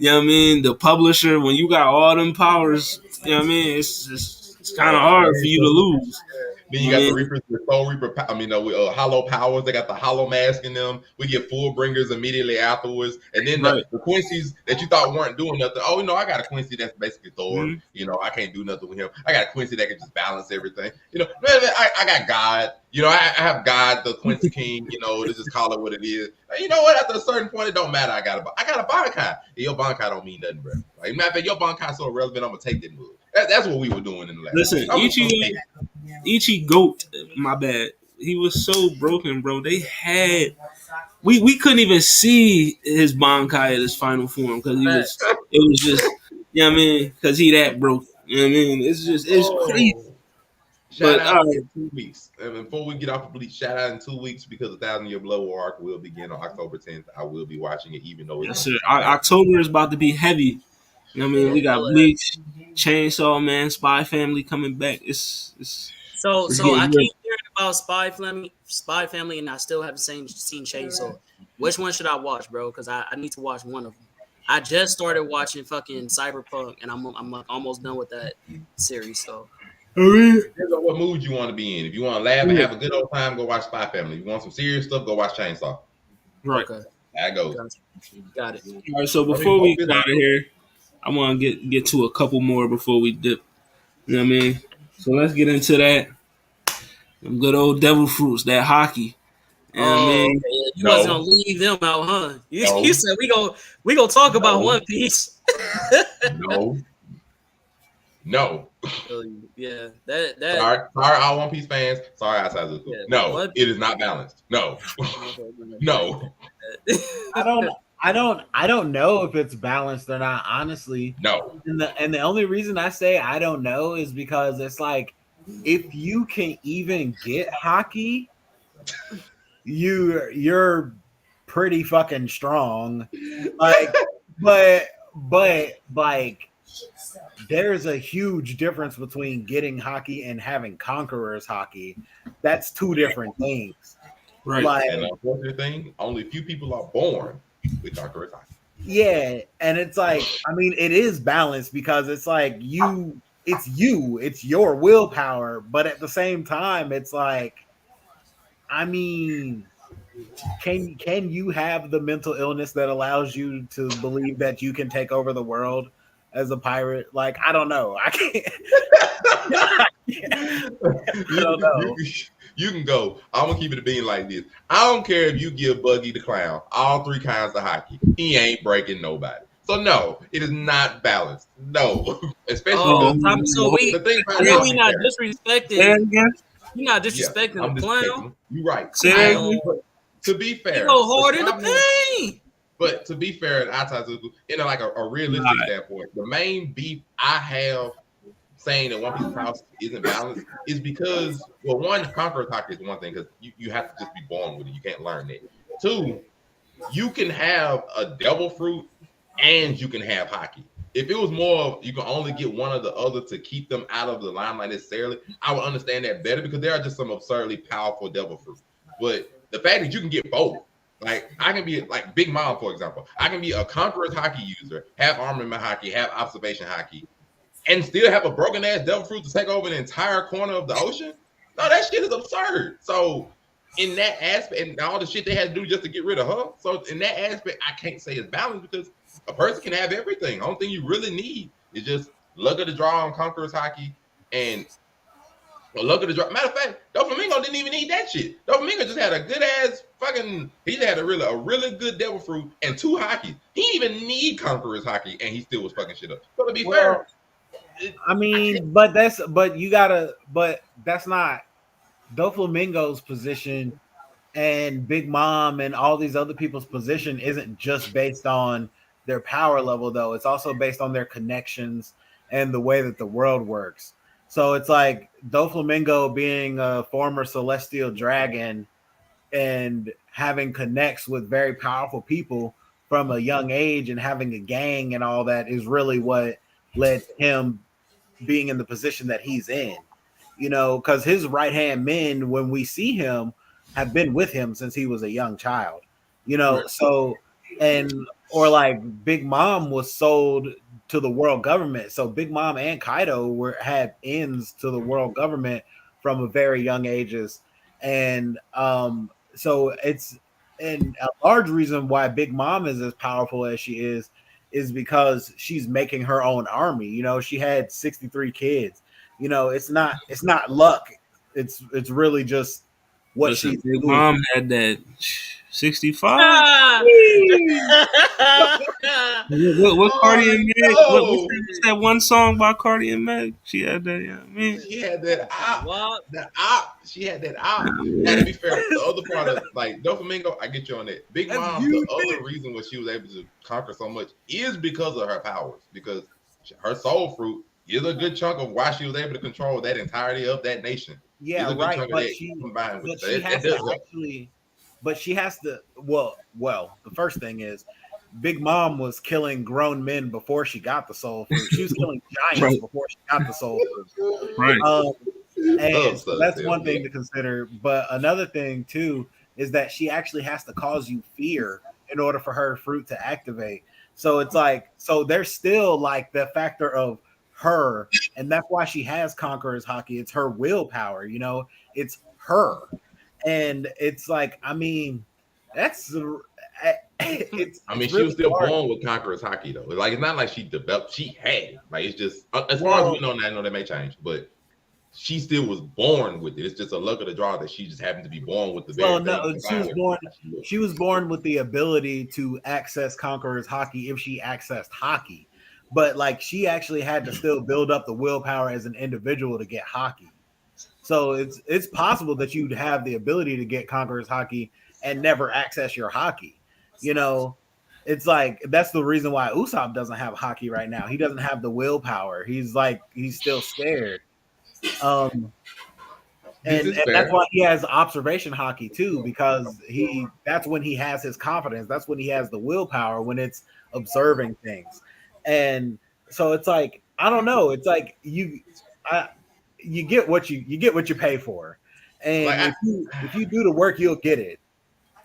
know what I mean? The publisher, when you got all them powers, you know what I mean? It's kind of hard for you to lose.
Then you got the Reapers with Soul Reaper, with Hollow powers. They got the Hollow mask in them. We get Full Bringers immediately afterwards. And then the Quincy's that you thought weren't doing nothing. Oh, I got a Quincy that's basically Thor. Mm-hmm. I can't do nothing with him. I got a Quincy that can just balance everything. I got God. I have God, the Quincy King. Let's just call it what it is. You know what? After a certain point, it don't matter. I got a Bankai. Your Bankai don't mean nothing, bro. Like, matter of fact, your Bankai so irrelevant, I'm gonna take that move. That's what we were doing in the last.
Listen, Ichi Goat, my bad. so broken, bro. We couldn't even see his Bankai at his final form because it was just, you know what I mean? Because he that broke. You know what I mean? It's crazy.
Shout out in 2 weeks. And before we get off of Bleach, shout out in 2 weeks because the 1,000-Year Blood War arc will begin on October 10th. I will be watching it, even though it's
October is about to be heavy. You know what I mean? We got Bleach, Chainsaw Man, Spy Family coming back.
So I keep hearing about Spy Family, and I still haven't seen Chainsaw. Which one should I watch, bro? Because I need to watch one of them. I just started watching fucking Cyberpunk, and I'm like almost done with that series. So
depends on what mood you want to be in. If you want to laugh and have a good old time, go watch Spy Family. If you want some serious stuff, go watch Chainsaw.
Right.
Okay.
That goes.
Got it.
All right. So before we get out of here, I want to get to a couple more before we dip. You know what I mean? So let's get into that. Them good old devil fruits, that Haki. You know what I mean?
Okay. You wasn't gonna leave them out, huh? You said we gonna talk about One Piece.
No.
Yeah, that.
Sorry, all One Piece fans. Sorry, outside the school. No, it is not balanced. No, no.
I don't know if it's balanced or not. Honestly,
no.
And the only reason I say I don't know is because it's like if you can even get Haki, you're pretty fucking strong. Like, but like. There's a huge difference between getting Haki and having Conqueror's Haki. That's two different things.
Right.
Like,
and the unfortunate thing, only a few people are born with Conqueror's Haki.
Yeah, and it's like, I mean, it is balanced because it's like it's your willpower, but at the same time, it's like, I mean, can you have the mental illness that allows you to believe that you can take over the world as a pirate? Like, I don't know. I can't. I don't know.
You can go. I'm gonna keep it a being like this. I don't care if you give Buggy the Clown all 3 kinds of Haki. He ain't breaking nobody. So no, it is not balanced. No, especially
the thing about we not disrespecting. You're not disrespecting the clown.
You're right. To be fair,
you go hard in the paint.
But to be fair, in like a realistic standpoint, the main beef I have saying that One Piece house isn't balanced is because, well, one, Conqueror's Haki is one thing because you have to just be born with it. You can't learn it. 2, you can have a devil fruit and you can have Haki. If it was more of you can only get one or the other to keep them out of the limelight necessarily, I would understand that better because there are just some absurdly powerful devil fruit. But the fact that you can get both, like I can be like Big Mom, for example. I can be a Conqueror's Haki user, have armament Haki, have observation Haki, and still have a broken ass devil fruit to take over an entire corner of the ocean. No, that shit is absurd. So in that aspect, and all the shit they had to do just to get rid of her. So in that aspect, I can't say it's balanced because a person can have everything. The only thing you really need is just luck of the draw on Conqueror's Haki and luck of the draw. Matter of fact, Doflamingo didn't even need that shit. Doflamingo just had a good ass fucking. He just had a really good devil fruit and 2 Haki. He didn't even need Conqueror's Haki, and he still was fucking shit up. So to be fair,
I mean, but that's not Doflamingo's position, and Big Mom and all these other people's position isn't just based on their power level, though. It's also based on their connections and the way that the world works. So it's like Doflamingo being a former celestial dragon and having connects with very powerful people from a young age and having a gang and all that is really what led to him being in the position that he's in, you know, because his right-hand men, when we see him, have been with him since he was a young child, you know. Right. So, or like Big Mom was sold to the world government. So Big Mom and Kaido had ends to the world government from a very young ages. And so it's, and a large reason why Big Mom is as powerful as she is because she's making her own army. You know, she had 63 kids. You know, it's not luck. It's really just what she's
Big
doing.
Mom had that 65. What Cardi and Meg? What's that one song by Cardi and Meg? She had that. Yeah, I mean,
she had that op. The op. She had that op. Now, to be fair, the other part of like Doflamingo, I get you on that. Big Mom, the other reason why she was able to conquer so much is because of her powers. Because her soul fruit is a good chunk of why she was able to control that entirety of that nation.
Yeah, right. But she has to. Well, the first thing is, Big Mom was killing grown men before she got the soul fruit. She was killing giants before she got the soul fruit.
Right.
And so that's one thing to consider. But another thing too is that she actually has to cause you fear in order for her fruit to activate. So it's like, so there's still like the factor of her, and that's why she has Conqueror's Haki. It's her willpower, you know, it's her. And it's like, I mean, that's
she was still born with Conqueror's Haki though. Like, it's not like she developed, she had it. Like, it's just as far as we know now, I know that may change, but she still was born with it. It's just a luck of the draw that she just happened to be born with the very thing.
She was born with the ability to access Conqueror's Haki if she accessed Haki. But like, she actually had to still build up the willpower as an individual to get Haki. So it's possible that you'd have the ability to get Conqueror's Haki and never access your Haki. You know, it's like, that's the reason why Usopp doesn't have Haki right now. He doesn't have the willpower. He's still scared. And that's why he has observation Haki too, because that's when he has his confidence. That's when he has the willpower, when it's observing things. And so it's like, I don't know. It's like you get what you pay for. And like, if you do the work, you'll get it.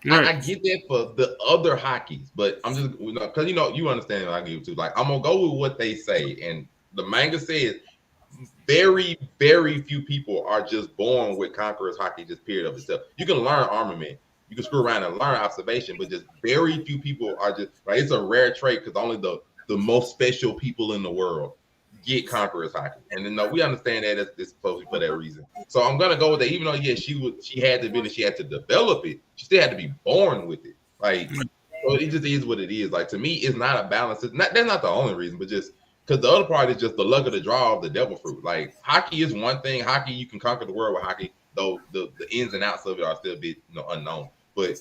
I get that for the other Hakis, but I'm just, because you understand what I give too. Like, I'm gonna go with what they say, and the manga says very, very few people are just born with Conqueror's Haki, just period of itself. You can learn armament, you can screw around and learn observation, but just very few people are just like, it's a rare trait because only the most special people in the world get Conqueror's Haki. And then we understand that it's supposed to be for that reason. So I'm gonna go with that, even though she had the ability, she had to develop it, she still had to be born with it. Like, so it just is what it is. Like, to me, it's not a balance. That's not the only reason, but just because the other part is just the luck of the draw of the devil fruit. Like, Haki is one thing. Haki, you can conquer the world with Haki, though the ins and outs of it are still a bit unknown. But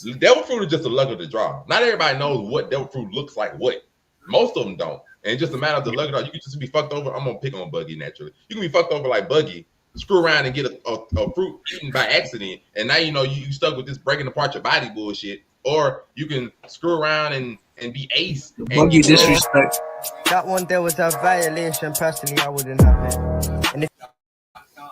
the devil fruit is just the luck of the draw. Not everybody knows what devil fruit looks like. What most of them don't. And just a matter of the luck of the draw. You can just be fucked over. I'm gonna pick on Buggy naturally. You can be fucked over like Buggy, screw around and get a fruit eaten by accident, and now you stuck with this breaking apart your body bullshit. Or you can screw around and be ace.
Buggy disrespect.
That one there was a violation. Personally, I wouldn't have it.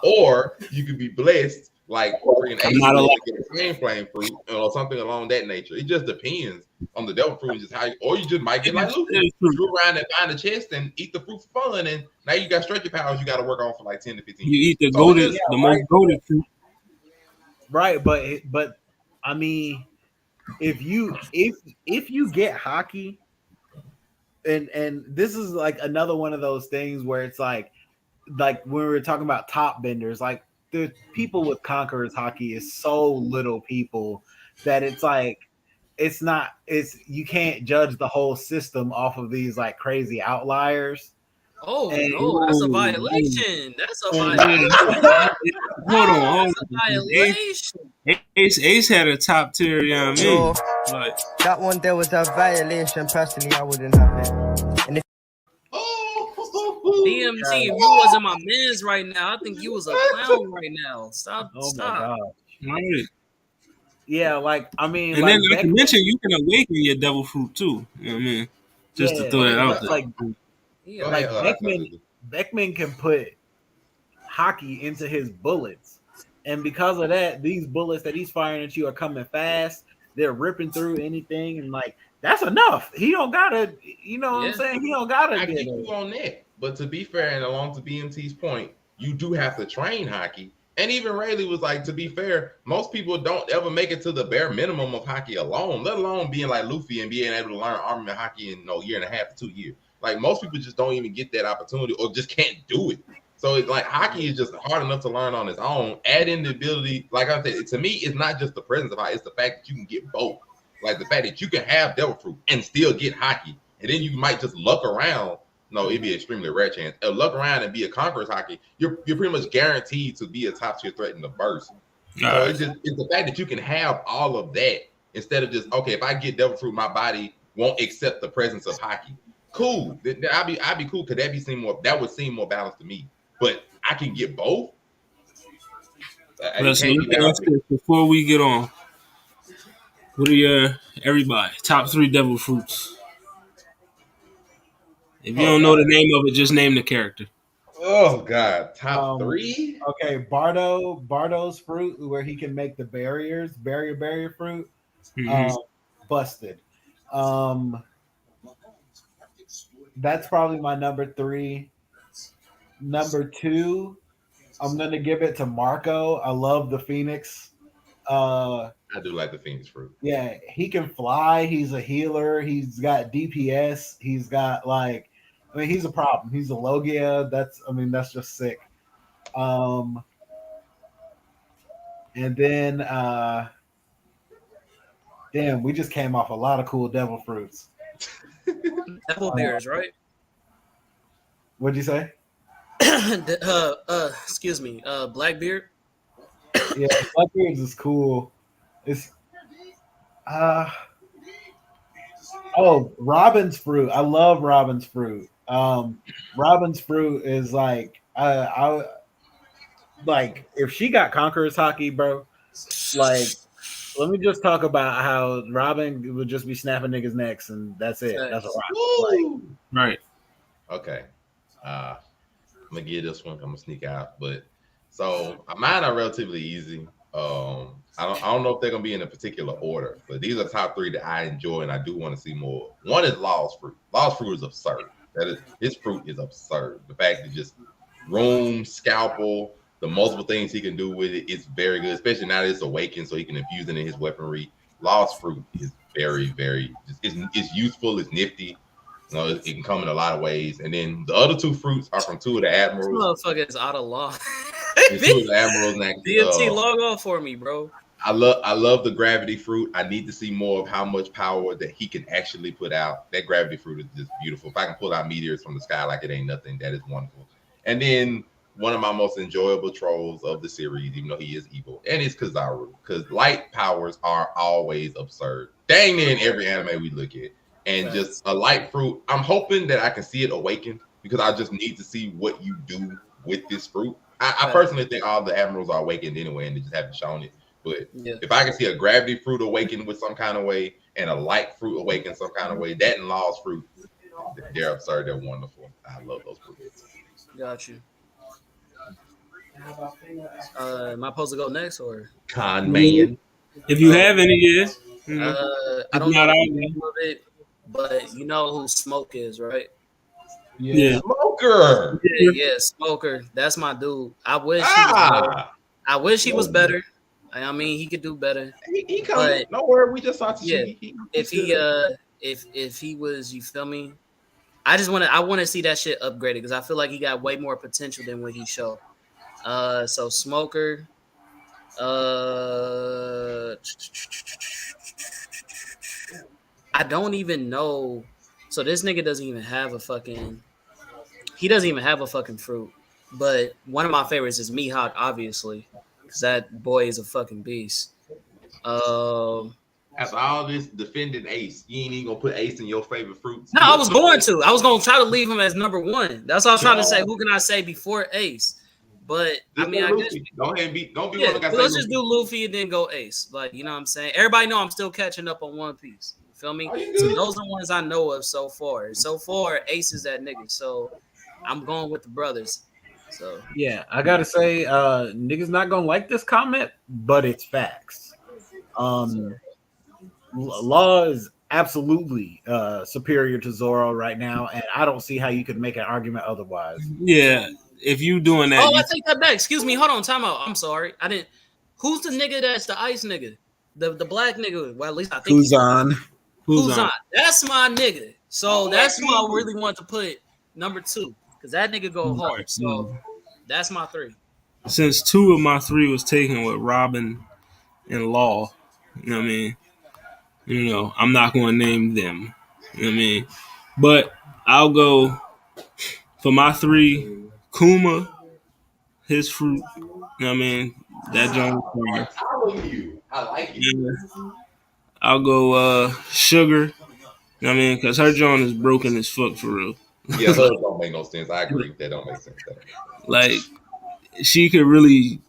Or you could be blessed, like freaking ace, get a flame fruit or something along that nature. It just depends on the devil fruit, just how. Or you just might get like Luffy, screw around and find the chest and eat the fruit for fun, and now you got stretchy powers you got to work on for like 10 to 15 years.
You eat the most golden fruit.
Right, but I mean, if you get Haki, and this is like another one of those things where it's like when we were talking about top benders, like the people with Conqueror's Haki is so little people that it's like you can't judge the whole system off of these like crazy outliers.
Oh, no, that's a violation. That's a violation.
Hold on. That's a violation. Ace had a top tier, you know what I mean? Like,
that one there was a violation. Personally, I wouldn't have it. And
DMT, if you wasn't my man's right now, I think you was a clown right now. Stop.
My God. Yeah, like, I mean,
and then like you mentioned, you can awaken your devil fruit too. You know what I mean? Just to throw that out
there. Beckman can put Haki into his bullets, and because of that, these bullets that he's firing at you are coming fast. They're ripping through anything, and like, that's enough. He don't gotta, what I'm saying? He don't gotta
get you on that. But to be fair, and along to BMT's point, you do have to train Haki. And even Rayleigh was like, to be fair, most people don't ever make it to the bare minimum of Haki alone, let alone being like Luffy and being able to learn armament Haki in a year and a half to 2 years. Like, most people just don't even get that opportunity or just can't do it. So it's like Haki is just hard enough to learn on its own. Add in the ability, like I said, to me, it's not just the presence of Haki, it's the fact that you can get both. Like the fact that you can have Devil Fruit and still get Haki, and then you might just luck around. No, it'd be an extremely rare chance. Luck around and be a Conqueror's Haki, you're pretty much guaranteed to be a top tier threat in the burst. So it's the fact that you can have all of that instead of just, okay, if I get Devil Fruit, my body won't accept the presence of Haki. Cool. I'd be cool because that would seem more balanced to me. But I can get both.
Before we get on, what are your everybody top 3 Devil Fruits? If you don't know the name of it, just name the character.
Oh God, top 3.
Okay, Bardo's fruit, where he can make the barrier fruit. Busted. That's probably my number 3. Number 2, I'm gonna give it to Marco. I love the Phoenix.
I do like the Phoenix fruit.
Yeah, he can fly. He's a healer. He's got DPS. He's got he's a problem. He's a Logia. That's just sick. And then damn, we just came off a lot of cool devil fruits.
Devil beers, right?
What'd you say?
Excuse me, Blackbeard.
Yeah, Blackbeard is cool. It's Robin's fruit. I love Robin's fruit. Robin's fruit is like I like if she got Conqueror's Haki, bro. Like, let me just talk about how Robin would just be snapping niggas' necks and that's it. That's a rock.
Right.
Okay. I'm gonna give this one. I'm gonna sneak out, but so mine are relatively easy. I don't know if they're gonna be in a particular order, but these are the top 3 that I enjoy and I do want to see more. One is Law's fruit. Law's fruit is absurd. His fruit is absurd. The fact that just room, scalpel, the multiple things he can do with it is very good, especially now that it's awakened, so he can infuse it in his weaponry. Law's fruit is very, very. It's useful. It's nifty. You know, it can come in a lot of ways. And then the other 2 fruits are from 2 of the admirals.
This motherfucker is out of law.
2 of the admirals.
DMT, log off for me, bro.
I love the gravity fruit. I need to see more of how much power that he can actually put out. That gravity fruit is just beautiful. If I can pull out meteors from the sky like it ain't nothing, that is wonderful. And then one of my most enjoyable trolls of the series, even though he is evil, and it's Kizaru, because light powers are always absurd. Dang near in every anime we look at. And just a light fruit, I'm hoping that I can see it awaken because I just need to see what you do with this fruit. I personally think all the admirals are awakened anyway, and they just haven't shown it. But if I can see a gravity fruit awaken with some kind of way and a light fruit awaken some kind of way, that and Law's fruit, they're absurd. They're wonderful. I love those fruits.
Got you. Am I supposed to go next or?
Con man.
If you have any, yes.
I don't know the name of it, but you know who Smoke is, right?
Yeah.
Smoker.
Yeah, Smoker. That's my dude. I wish he was better. I wish he was better. I mean, he could do better.
He coming. No worry, we just talked to
you. If he was, you feel me? I want to see that shit upgraded because I feel like he got way more potential than what he showed. So Smoker. I don't even know. So this nigga doesn't even have a fucking. He doesn't even have a fucking fruit. But one of my favorites is Mihawk, obviously, because that boy is a fucking beast.
After all this defending Ace, you ain't even gonna put Ace in your favorite fruits.
No, I was going to. I was gonna try to leave him as number 1. That's what I was trying to say. Who can I say before Ace? But
just
I mean, I guess
don't be one of the guys.
Let's just do Luffy and then go Ace. Like, you know what I'm saying? Everybody know I'm still catching up on One Piece. You feel me? So those are the ones I know of so far. So far, Ace is that nigga. So I'm going with the brothers. So
yeah, I gotta say, niggas not gonna like this comment, but it's facts. Law is absolutely superior to Zoro right now, and I don't see how you could make an argument otherwise.
Yeah, if you doing that.
Oh, I take that back. Excuse me. Hold on. Time out. I'm sorry. I didn't. Who's the nigga that's the ice nigga? The black nigga. Well, at least I think.
Kuzan.
That's my nigga. So that's who I really want to put number 2 because that nigga go hard. So That's my 3.
Since 2 of my 3 was taken with Robin and Law, you know what I mean? You know, I'm not going to name them. You know what I mean? But I'll go for my 3, Kuma, his fruit. You know what I mean? That joint.
I follow you. I like you.
Yeah. I'll go Sugar. You know what I mean? Because her joint is broken as fuck for real.
Yeah, hers don't make no sense. I agree. That don't make sense.
Like, she could really,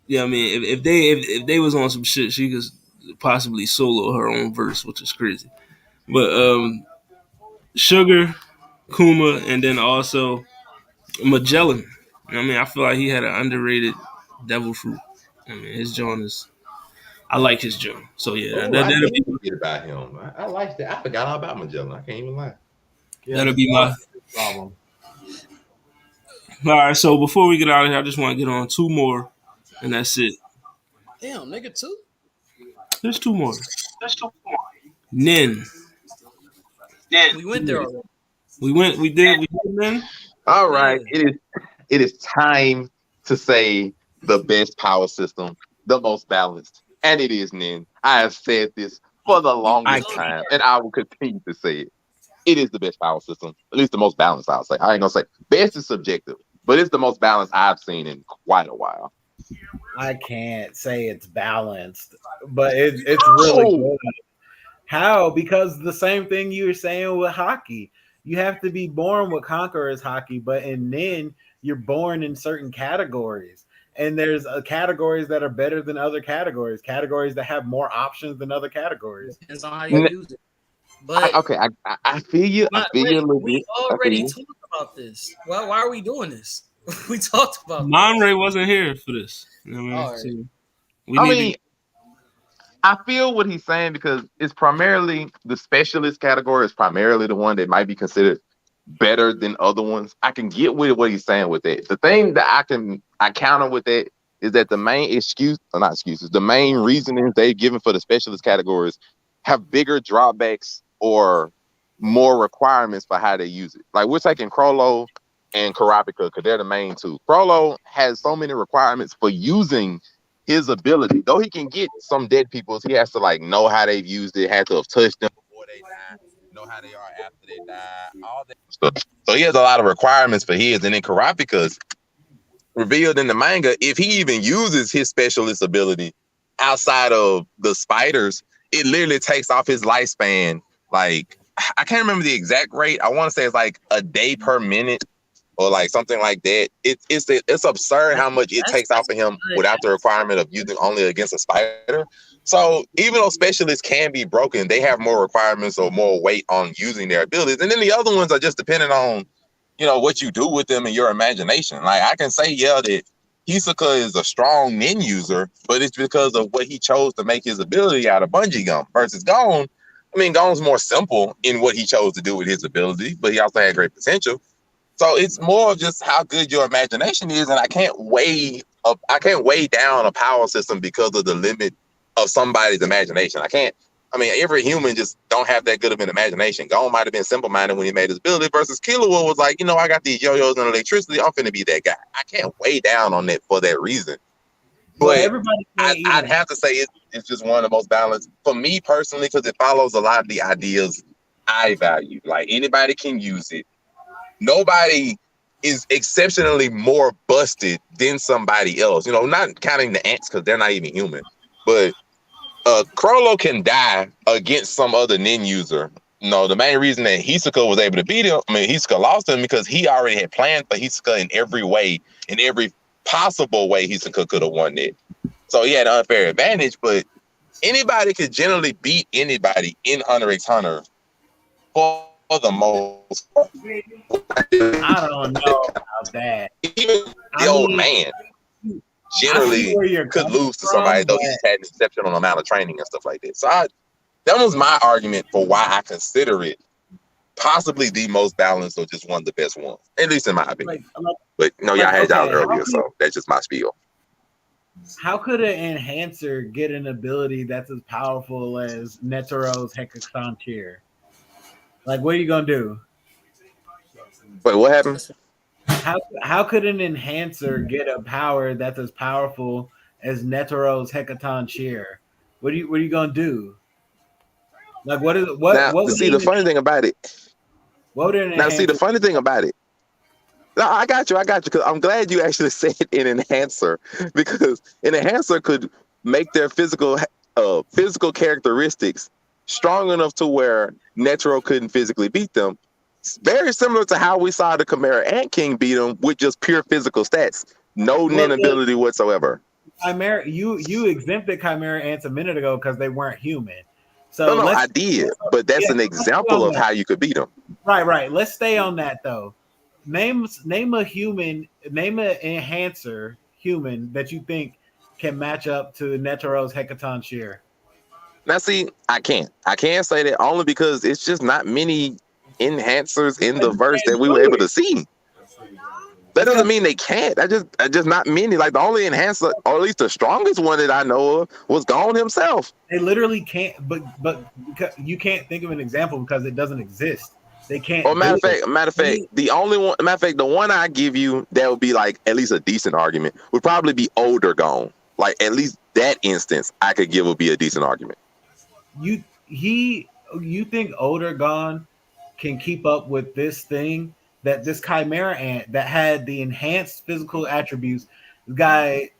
yeah, I mean, if they was on some shit, she could possibly solo her own verse, which is crazy. But Sugar, Kuma, and then also Magellan. You know what I mean, I feel like he had an underrated devil fruit. I mean, his joint is. I like his joint. So yeah,
Oh, I did forget about him. I like that. I forgot all about Magellan. I can't even lie.
That'll be my
problem.
All right. So before we get out of here, I just want to get on 2 more, and that's it.
Damn, nigga, 2.
There's 2 more. Nin.
We went there already.
We did Nin.
All right. It is time to say the best power system, the most balanced. And it is Nin. I have said this for the longest time, and I will continue to say it. It is the best power system, at least the most balanced, I'll say. I ain't gonna say best is subjective, but it's the most balanced I've seen in quite a while.
I can't say it's balanced, but it's really good. How? Because the same thing you were saying with Haki. You have to be born with Conqueror's Haki, but in Nin, you're born in certain categories. And there's categories that are better than other categories that have more options than other categories.
Depends on how you use it. But
I feel you. I feel you a little bit.
We already talked about this. Well, why are we doing this? We talked about
Monray wasn't here for this. You know what I mean?
I feel what he's saying because it's primarily the specialist category is primarily the one that might be considered better than other ones. I can get with what he's saying with that. The thing that I counter with that is that the main the main reasoning they've given for the specialist categories have bigger drawbacks or more requirements for how they use it. Like we're taking Crollo and Karapika because they're the main 2. Crollo has so many requirements for using his ability. Though he can get some dead peoples, he has to like know how they've used it, have to have touched them before they die, know how they are after they die, all that stuff. So he has a lot of requirements for his. And then Karapika's revealed in the manga, if he even uses his specialist ability outside of the spiders, it literally takes off his lifespan. Like, I can't remember the exact rate. I want to say it's like a day per minute or like something like that. It's absurd how much it takes off of him without the requirement of using only against a spider. So even though specialists can be broken, they have more requirements or more weight on using their abilities. And then the other ones are just depending on, what you do with them and your imagination. Like I can say, that Hisoka is a strong nin user, but it's because of what he chose to make his ability out of bungee gum versus Gon. I mean, Gon's more simple in what he chose to do with his ability, but he also had great potential. So it's more of just how good your imagination is, and I can't weigh down a power system because of the limit of somebody's imagination. Every human just don't have that good of an imagination. Gon might have been simple-minded when he made his ability versus Killua was like, I got these yo-yos and electricity. I'm finna be that guy. I can't weigh down on that for that reason. But I'd have to say it's just one of the most balanced for me personally because it follows a lot of the ideas I value. Like anybody can use it. Nobody is exceptionally more busted than somebody else. Not counting the ants because they're not even human. But Crollo can die against some other nin user. The main reason that Hisoka was able to beat him, Hisoka lost him because he already had planned for Hisoka in every way, in every possible way Hisoka could have won it. So he had an unfair advantage, but anybody could generally beat anybody in Hunter x Hunter for the most part.
I don't know about that.
Even the old man generally could lose to somebody, though he's had an exceptional amount of training and stuff like that. So that was my argument for why I consider it possibly the most balanced or just one of the best ones, at least in my opinion. But y'all had y'all earlier, so that's just my spiel.
How could an enhancer get an ability that's as powerful as Netero's Hexagon Cheer? Like, what are you gonna do?
Wait, what happened?
how could an enhancer get a power that's as powerful as Netero's Hecaton Shear? What are you gonna do? Like what is
Now,
what
to
would
see the funny thing about it.
what would an
Now, see the
enhancer?
funny thing about it. No, I got you. Because I'm glad you actually said an enhancer, because an enhancer could make their physical characteristics strong enough to where Netero couldn't physically beat them. It's very similar to how we saw the Chimera Ant King beat them with just pure physical stats, no
Well,
nin ability whatsoever.
Chimera, you exempted Chimera ants a minute ago because they weren't human.
No,
So
no,
let's
I did, but that's
yeah,
an
let's stay on
example of
that.
how you could beat them.
Right. Let's stay on that though. Name a human, name an enhancer human that you think can match up to Netero's Hecaton Shear.
Now, see, I can't say that only because it's just not many enhancers in the
You
verse that
can't
we
do
were able
it.
to see. That
It's 'cause
doesn't mean they can't. I just not many. Like the only enhancer, or at least the strongest one that I know of, was Gone himself.
they literally can't. But because you can't think of an example because it doesn't exist. They
Or
can't do it.
matter of fact, the only one, matter of fact, the one I give you that would be like at least a decent argument would probably be older Gone. Like at least that instance, I could give would be a decent argument.
You think older gone can keep up with this thing that this chimera ant that had the enhanced physical attributes? This guy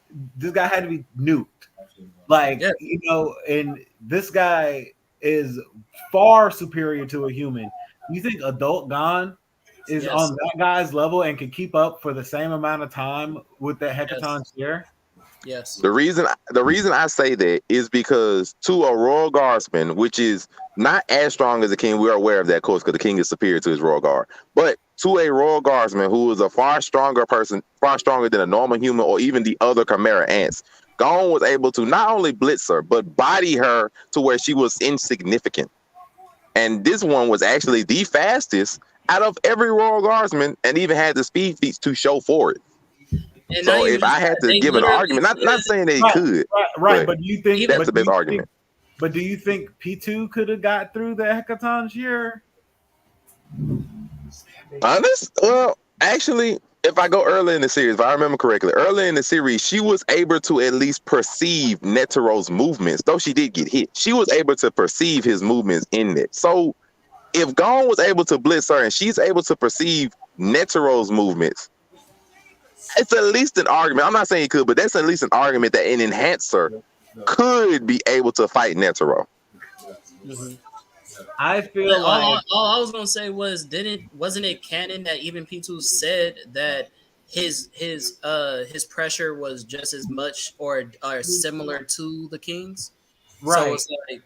had to be nuked. Like and this guy is far superior to a human. You think adult gone is on that guy's level and can keep up for the same amount of time with that Hecaton Shear?
Yes.
The reason I say that is because to a royal guardsman, which is not as strong as the king, we are aware of that, of course, because the king is superior to his royal guard. But to a royal guardsman who is a far stronger person, far stronger than a normal human or even the other chimera ants, Gone was able to not only blitz her, but body her to where she was insignificant. And this one was actually the fastest out of every royal guardsman and even had the speed feats to show for it.
And
so if I had to give an argument, not saying they could,
right, but do you think
that's the best argument?
But do you think P2 could have got through the Hecaton Shear?
Honest? Well, actually, if I go early in the series, if I remember correctly, early in the series, she was able to at least perceive Netero's movements, though she did get hit. She was able to perceive his movements in it. So if Gone was able to blitz her and she's able to perceive Netero's movements, it's at least an argument. I'm not saying he could, but that's at least an argument that an enhancer could be able to fight Netero.
Mm-hmm.
I feel like
all I was gonna say was, wasn't it canon that even P2 said that his pressure was just as much or similar to the king's?
Right.
So it's like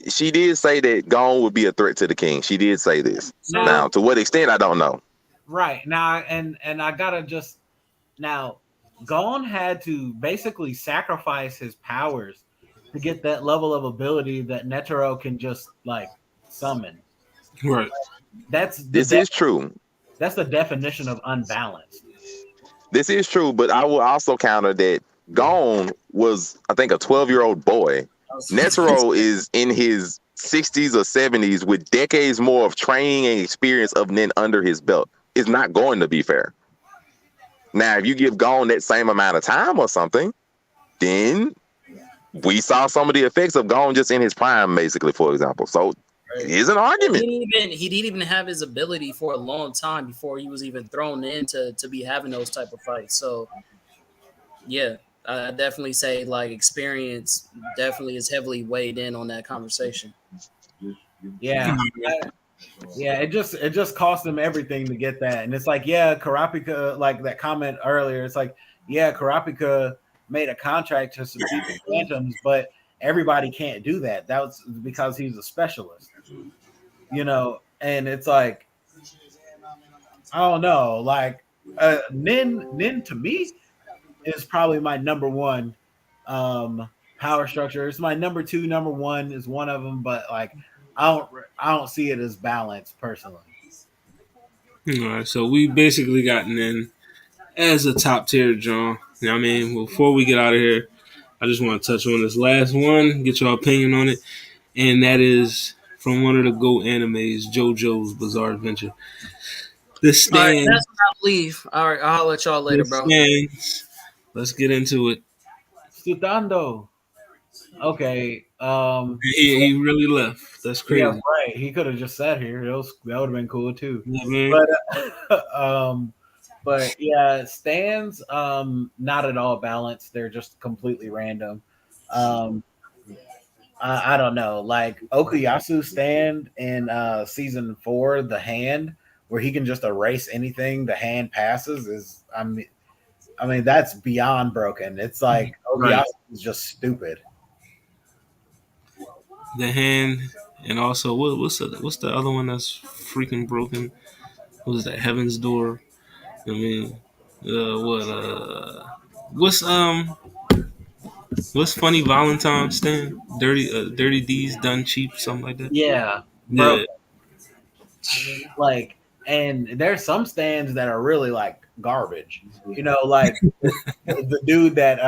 she did say that Gone would be a threat to the king. She did say this. Now, to what extent, I don't know.
Right now, and I gotta just now, Gone had to basically sacrifice his powers to get that level of ability that Netero can just like summon.
Right.
This is true.
That's the definition of unbalanced.
This is true, but I will also counter that Gone was, I think, a 12-year-old boy. Netero is in his 60s or 70s with decades more of training and experience of Nin under his belt. It's not going to be fair. Now, if you give Gone that same amount of time or something, then we saw some of the effects of Gone just in his prime, basically, for example. So it is an argument.
He didn't even have his ability for a long time before he was even thrown in to be having those type of fights. So yeah, I definitely say like experience definitely is heavily weighed in on that conversation.
Yeah. Yeah, it just cost them everything to get that. And it's like, yeah, Karapika, like that comment earlier, it's like, yeah, Karapika made a contract to subdue the Phantoms, but everybody can't do that. That was because he's a specialist. And it's like, I don't know, like Nin to me is probably my number one power structure. It's my number two. Number one is one of them, but like I don't see it as balanced personally.
All right, so we basically gotten in as a top tier, John. You know what I mean? Before we get out of here, I just want to touch on this last one, get your opinion on it, and that is from one of the GOAT animes, JoJo's Bizarre Adventure. The
All right,
stands.
that's when I leave. All right, I'll let y'all later,
The
bro.
stands. Let's get into it.
Sudando. Okay.
He really left. That's
Yeah,
crazy.
right. He could have just sat here. That would have been cool too.
You know what I mean?
But yeah, stands not at all balanced. They're just completely random. Um, I don't know. Like Okuyasu stand in season 4, the hand where he can just erase anything the hand passes is I mean that's beyond broken. It's like Okuyasu
Right.
is just stupid.
The hand, and also what's the other one that's freaking broken? What was that? Heaven's Door. I mean, what's what's funny Valentine stand? Dirty D's done cheap, something like that.
Yeah,
Yeah,
broken. Like, and there's some stands that are really like garbage. You know, like the dude that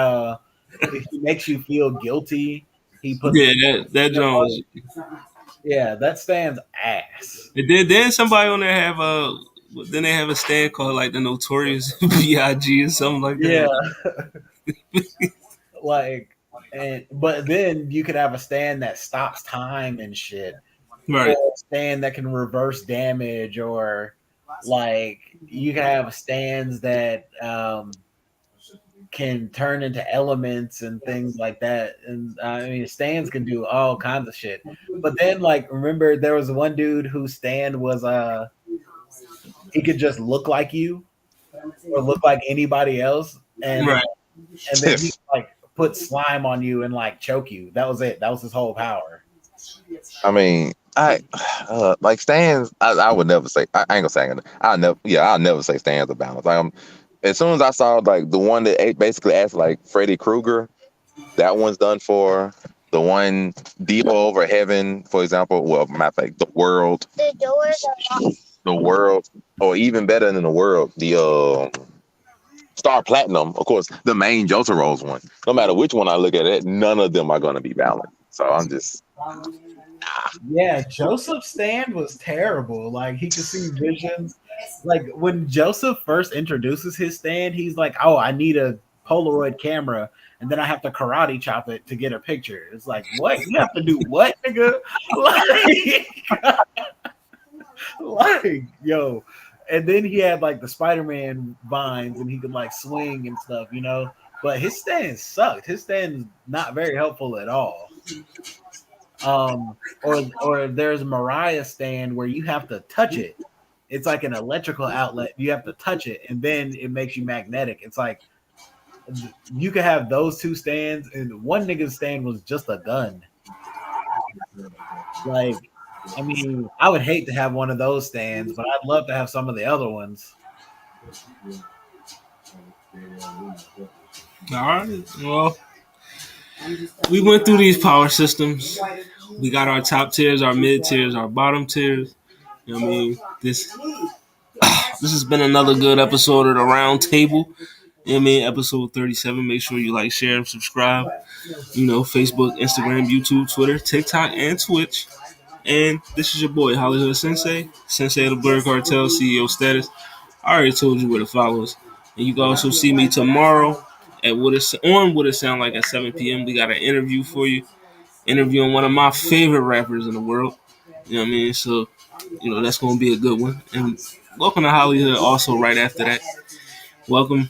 if he makes you feel guilty, he puts
yeah. That John was.
yeah, that stands ass.
Then somebody on there have then they have a stand called like the Notorious B.I.G. or something like
Yeah,
that.
like but then you could have a stand that stops time and shit, or
Right.
a stand that can reverse damage, or like you can have stands that can turn into elements and things like that. And I mean, stands can do all kinds of shit. But then, like, remember there was one dude whose stand was he could just look like you or look like anybody else,
Right.
and then he like put slime on you and like choke you. That was it. That was his whole power.
I mean, I like stands. I would never say. I ain't gonna say. I'll never. Yeah, I'll never say stands are balanced. Like, as soon as I saw like the one that basically acts like Freddy Krueger, that one's done for. The one Deeper Over Heaven, for example. Well, matter of fact, the world, or even better than the world, the Star Platinum, of course, the main Jotaro's one. No matter which one I look at it, none of them are gonna be balanced. So I'm just.
Yeah, Joseph's stand was terrible. Like he could see visions. Like when Joseph first introduces his stand, he's like, "Oh, I need a Polaroid camera, and then I have to karate chop it to get a picture." It's like, what? You have to do what, nigga? Like, yo. And then he had like the Spider-Man vines, and he could like swing and stuff, you know. But his stand sucked. His stand is not very helpful at all. Or there's Mariah's stand where you have to touch it. It's like an electrical outlet. You have to touch it, and then it makes you magnetic. It's like you could have those two stands, and one nigga's stand was just a gun. Like, I mean, I would hate to have one of those stands, but I'd love to have some of the other ones.
All right. Well, we went through these power systems. We got our top tiers, our mid tiers, our bottom tiers. You know what I mean? This has been another good episode of the Round Table. You know what I mean? Episode 37. Make sure you like, share, and subscribe. You know, Facebook, Instagram, YouTube, Twitter, TikTok, and Twitch. And this is your boy, Hollywood Sensei, Sensei of the Blur Cartel, CEO status. I already told you where to follow us. And you can also see me tomorrow at what it sound like at 7 p.m. We got an interview for you. Interviewing one of my favorite rappers in the world. You know what I mean? So, you know, that's gonna be a good one. And welcome to Hollywood also right after that. Welcome.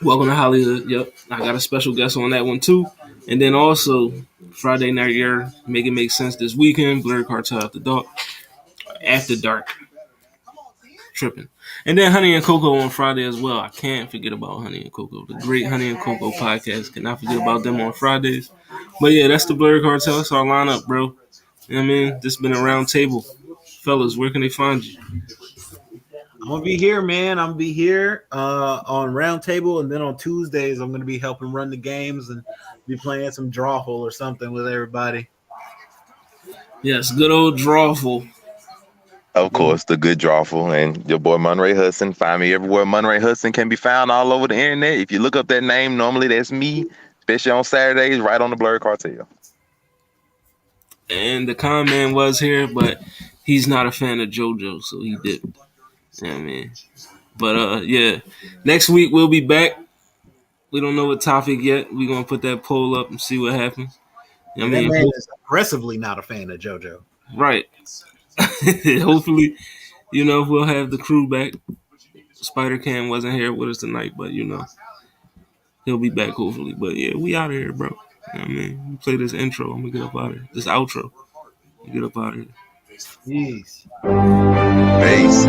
Welcome to Hollywood. Yep. I got a special guest on that one too. And then also Friday night here, make it make sense this weekend, Blur Cartel after dark. Tripping. And then Honey and Cocoa on Friday as well. I can't forget about Honey and Cocoa. The great Honey and Cocoa podcast. Cannot forget about them on Fridays. But yeah, that's the Blur Cartel. That's our lineup, bro. You know what I mean? This has been a round table. Fellas, where can they find you?
I'm gonna be here, man. I'm gonna be here on Roundtable, and then on Tuesdays I'm gonna be helping run the games and be playing some drawful or something with everybody.
Yes, good old Drawful.
Of course, the good drawful and your boy Munray Hudson. Find me everywhere Munray Hudson can be found all over the internet. If you look up that name, normally that's me, especially on Saturdays, right on the Blur Cartel.
And the con man was here, but he's not a fan of JoJo, so he did. Yeah, man. But yeah, next week we'll be back. We don't know what topic yet. We're gonna put that poll up and see what happens. I
That
mean,
man is aggressively not a fan of JoJo.
right. Hopefully, we'll have the crew back. Spider Cam wasn't here with us tonight, but he'll be back hopefully. But yeah, we out of here, bro. I mean, we play this intro. I'm gonna get up out of here. This outro. Get up out of here.
Jeez.
Peace.